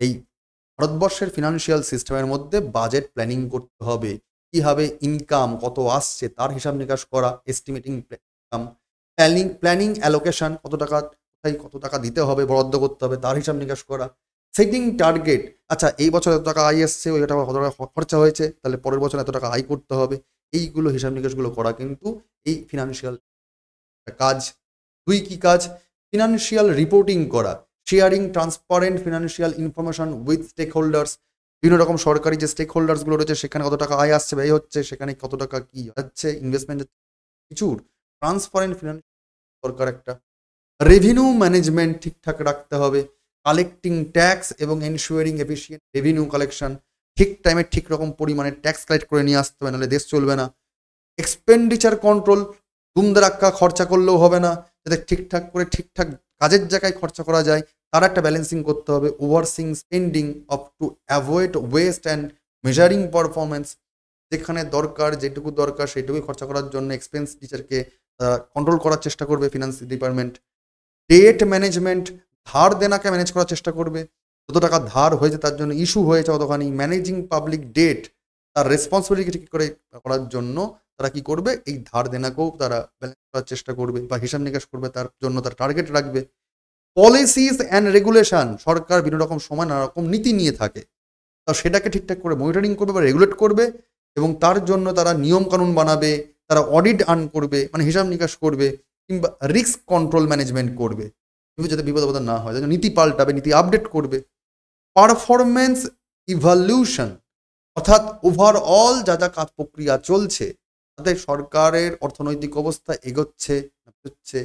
এই ভারতবর্ষের ফিনান্সিয়াল সিস্টেমের মধ্যে বাজেট প্ল্যানিং করতে হবে, কীভাবে ইনকাম কত আসছে তার হিসাব নিকাশ করা, এস্টিমেটিং ইনকাম, প্ল্যানিং অ্যালোকেশন, কত টাকা কোথায় কত টাকা দিতে হবে, বরাদ্দ করতে হবে, তার হিসাব নিকাশ করা, সেটিং টার্গেট, আচ্ছা এই বছর এত টাকা আয় এসছে, ওই টাকা কত টাকা খরচা হয়েছে, তাহলে পরের বছর এত টাকা আয় করতে হবে, এইগুলো হিসাব নিকাশগুলো করা কিন্তু এই ফিনান্সিয়াল কাজ। দুই কি কাজ? ফিনান্সিয়াল রিপোর্টিং করা, sharing transparent financial information with stakeholders. বিভিন্ন রকম সরকারি যে স্টেক হোল্ডার্সগুলো রয়েছে সেখানে কত টাকা আয় আসছে, ব্যয় হচ্ছে, সেখানে কত টাকা কি হচ্ছে, ইনভেস্টমেন্ট কিছুর ট্রান্সপারেন্ট ফিনান্স দরকার একটা। রেভিনিউ ম্যানেজমেন্ট ঠিকঠাক রাখতে হবে, কালেক্টিং ট্যাক্স এবং এনশিওরিং এফিসিয়েন্ট রেভিনিউ কালেকশন, ঠিক টাইমে ঠিক রকম পরিমাণে ট্যাক্স কালেক্ট করে নিয়ে আসতে হবে, নাহলে দেশ চলবে না। এক্সপেন্ডিচার কন্ট্রোল, দুমদারাক্কা খরচা করলেও হবে না, যাতে ঠিকঠাক করে ঠিকঠাক কাজের জায়গায় খরচা করা যায় তার একটা ব্যালেন্সিং করতে হবে। Overseeing spending of to avoid West and measuring performance, যেখানে দরকার যেটুকু দরকার সেইটুকুই খরচা করার জন্য এক্সপেন্ডিচারকে কন্ট্রোল করার চেষ্টা করবে ফিনান্স ডিপার্টমেন্ট। ডেট ম্যানেজমেন্ট, ধার দেনাকে ম্যানেজ করার চেষ্টা করবে, যত টাকা ধার হয়েছে তার জন্য ইস্যু হয়েছে অতখানি। ম্যানেজিং পাবলিক ডেট, তার রেসপন্সিবিলিটি ঠিক করে করার জন্য তারা কি করবে, এই ধার দেনাকেও তারা ব্যালেন্স করার চেষ্টা করবে বা হিসাব নিকাশ করবে, তার জন্য তার টার্গেট রাখবে। পলিসিস অ্যান্ড রেগুলেশন, সরকার বিভিন্ন রকম সময় নানা রকম নীতি নিয়ে থাকে, তা সেটাকে ঠিকঠাক করে মনিটরিং করবে বা রেগুলেট করবে, এবং তার জন্য তারা নিয়ম কানুন বানাবে, তারা অডিট আর্ন করবে, মানে হিসাব নিকাশ করবে, কিংবা রিস্ক কন্ট্রোল ম্যানেজমেন্ট করবে, কিন্তু যাতে বিপদ আপদ না হয়, যাতে নীতি পাল্টাবে, নীতি আপডেট করবে। পারফরমেন্স ইভালিউশন, অর্থাৎ ওভারঅল যা যা কাজ প্রক্রিয়া চলছে তাতে সরকারের অর্থনৈতিক অবস্থা এগোচ্ছে না হচ্ছে,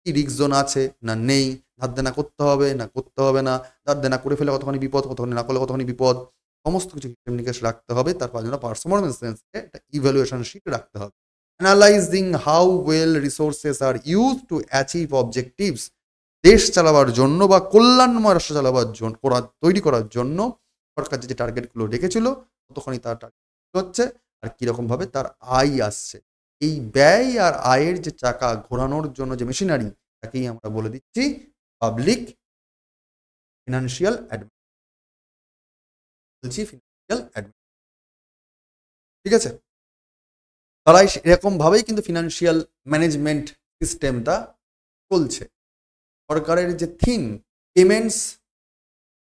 কি রিস্ক জোন আছে না নেই, ধার দেনা করতে হবে না করতে হবে না, ধার দেনা করে ফেলে কতখানি বিপদ, কতখানি না করলে কতখানি বিপদ, সমস্ত কিছু হিসেব নিকেশ রাখতে হবে। তারপর জন্য পারফরমেন্স একটা ইভ্যালুয়েশন শিট রাখতে হবে। Analysing how well resources are used to achieve objectives, দেশ চালাবার জন্য বা কল্যাণময় রাষ্ট্র চালাবার জন্য তৈরি করার জন্য সরকার যে টার্গেটগুলো রেখেছিল ততখানি তার টার্গেট হচ্ছে, আর কীরকমভাবে তার আয় আসছে। এই ব্যয় আর আয়ের যে চাকা ঘোরানোর জন্য যে মেশিনারি, তাকেই আমরা বলে দিচ্ছি পাবলিক ফিনান্সিয়াল অ্যাডমিনিস্ট্রেশন। ঠিক আছে, তারাই এরকম ভাবেই কিন্তু ফিনান্সিয়াল ম্যানেজমেন্ট সিস্টেমটা চলছে। সরকারের যে theme, payments,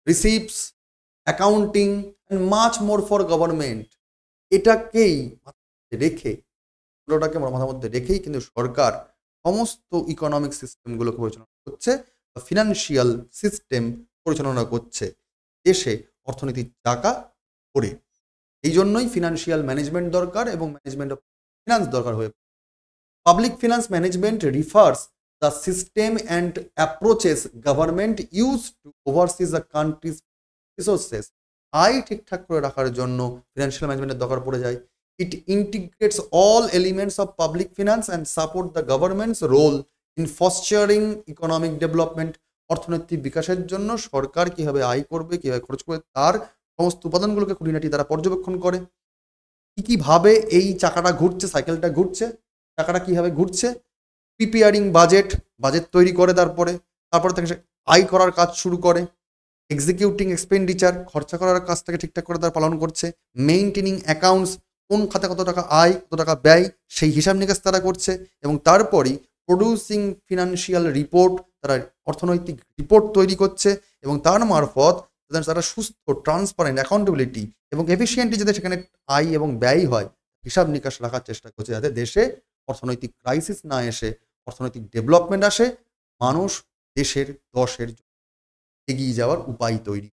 receipts, accounting and much more for government, এটাকেই রেখে, পুরোটাকে মাথার মধ্যে রেখেই কিন্তু সরকার সমস্ত ইকোনমিক সিস্টেমগুলোকে পরিচালনা করছে, ফিনান্সিয়াল সিস্টেম পরিচালনা করছে দেশে অর্থনীতির চাকা করে। এই জন্যই ফিনান্সিয়াল ম্যানেজমেন্ট দরকার এবং ম্যানেজমেন্ট অফ ফিনান্স দরকার হয়ে। Public finance management refers the system and approaches government use to oversee the country's resources, আয় ঠিকঠাক করে রাখার জন্য ফিনান্সিয়াল ম্যানেজমেন্টের দরকার পড়ে যায়। It integrates all elements of public finance and support the government's role in fostering economic development, অর্থনৈতিক বিকাশের জন্য সরকার কীভাবে আয় করবে, কীভাবে খরচ করবে, তার সমস্ত উপাদানগুলোকে খুঁটিনাটি তারা পর্যবেক্ষণ করে। কীভাবে এই চাকাটা ঘুরছে, সাইকেলটা ঘুরছে, চাকাটা কীভাবে ঘুরছে, প্রিপেয়ারিং বাজেট, বাজেট তৈরি করে, তারপরে থেকে আয় করার কাজ শুরু করে, এক্সিকিউটিং এক্সপেন্ডিচার, খরচা করার কাজটাকে ঠিকঠাক করে তারা পালন করছে, মেইনটেনিং অ্যাকাউন্টস, কোন খাতে কত টাকা আয় কত টাকা ব্যয় সেই হিসাব নিকাশ তারা করছে, এবং তারপরই প্রডিউসিং ফিনান্সিয়াল রিপোর্ট, তারা অর্থনৈতিক রিপোর্ট তৈরি করছে, এবং তার মারফত তারা সুস্থ, ট্রান্সপারেন্ট, অ্যাকাউন্টেবিলিটি এবং এফিসিয়েন্টলি যাতে সেখানে আয় এবং ব্যয় হয় হিসাব নিকাশ রাখার চেষ্টা করছে, যাতে দেশে অর্থনৈতিক ক্রাইসিস না এসে অর্থনৈতিক ডেভেলপমেন্ট আসে, মানুষ দেশের দশের এগিয়ে যাওয়ার উপায় তৈরি।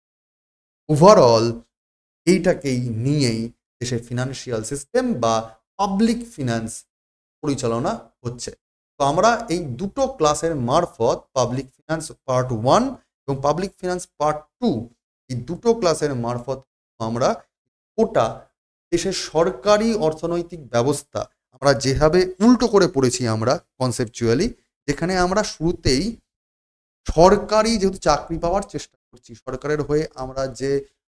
ওভারঅল এইটাকেই নিয়েই দেশের ফিনান্সিয়াল সিস্টেম বা পাবলিক ফিনান্স পরিচালনা হচ্ছে। তো আমরা এই দুটো ক্লাসের মারফত পাবলিক ফিনান্স পার্ট 1 এবং পাবলিক ফিনান্স পার্ট 2, এই দুটো ক্লাসের মারফত আমরা ওটা দেশের সরকারি অর্থনৈতিক ব্যবস্থা আমরা যেভাবে উল্টো করে পড়েছি আমরা কনসেপচুয়ালি, যেখানে আমরা শুরুতেই সরকারি যেহেতু চাকরি পাওয়ার চেষ্টা করছি, সরকারের হয়ে আমরা যে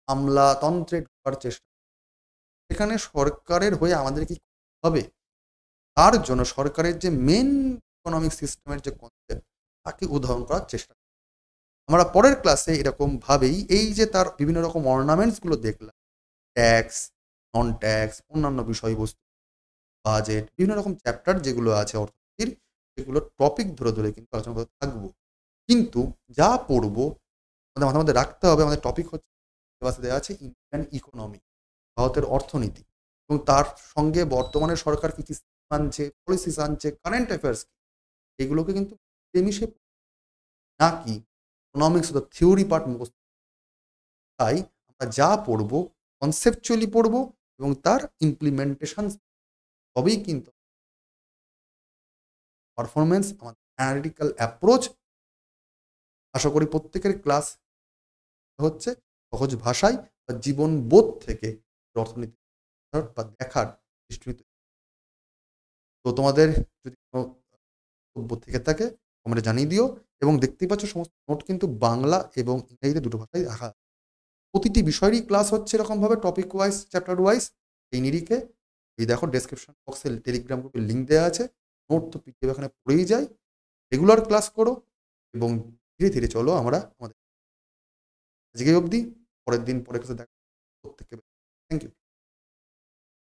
আমলাতন্ত্রে ঢোকার চেষ্টা, সেখানে সরকারের হয়ে আমাদের কি হবে, তার জন্য সরকারের যে মেন ইকোনমিক সিস্টেমের যে কনসেপ্ট তাকে উদাহরণ করার চেষ্টা করি। আমরা পরের ক্লাসে এরকম ভাবেই এই যে তার বিভিন্ন রকম অর্নামেন্টসগুলো দেখলাম, ট্যাক্স, নন ট্যাক্স, অন্যান্য বিষয়বস্তু, বাজেট, বিভিন্ন রকম চ্যাপ্টার যেগুলো আছে অর্থনীতির, সেগুলো টপিক ধরে ধরে কিন্তু আলোচনা করতে থাকবো। কিন্তু যা পড়বো আমাদের মাথার মধ্যে রাখতে হবে আমাদের টপিক হচ্ছে সিলেবাসে দেওয়া আছে ইন্ডিয়ান ইকোনমি, ভারতের অর্থনীতি, এবং তার সঙ্গে বর্তমানে সরকার কি কি আনছে, পলিসিস আনছে, কারেন্ট অ্যাফেয়ার্স এগুলোকে কিন্তু মিশে নাকি ইকোনমিক্স দ্য থিওরি পার্ট মুখস্থ। তাই আমরা যা পড়বো কনসেপচুয়ালি পড়বো এবং তার ইমপ্লিমেন্টেশন তবেই কিন্তু পারফরমেন্স, আমাদের অ্যানালিটিক্যাল অ্যাপ্রোচ। আশা করি প্রত্যেকের ক্লাস হচ্ছে সহজ ভাষায় বা জীবনবোধ থেকে অর্থনীতি বা দেখার দৃষ্টিতে। তো তোমাদের যদি কোনো বক্তব্য থেকে থাকে তোমরা জানিয়ে দিও, এবং দেখতেই পাচ্ছ সমস্ত নোট কিন্তু বাংলা এবং ইংরেজিতে দুটো ভাষায় রাখা। প্রতিটি বিষয়েরই ক্লাস হচ্ছে এরকমভাবে টপিক ওয়াইজ, চ্যাপ্টার ওয়াইজ। এই নিরিখে এই দেখো ডেসক্রিপশন বক্সে টেলিগ্রাম গ্রুপের লিঙ্ক দেওয়া আছে, নোট তো পিডিএফ এখানে পড়েই যায়। রেগুলার ক্লাস করো এবং ধীরে ধীরে চলো আমরা আমাদের আজকে অবধি, পরের দিন পরের ক্লাসে দেখা। প্রত্যেককে থ্যাংক ইউ।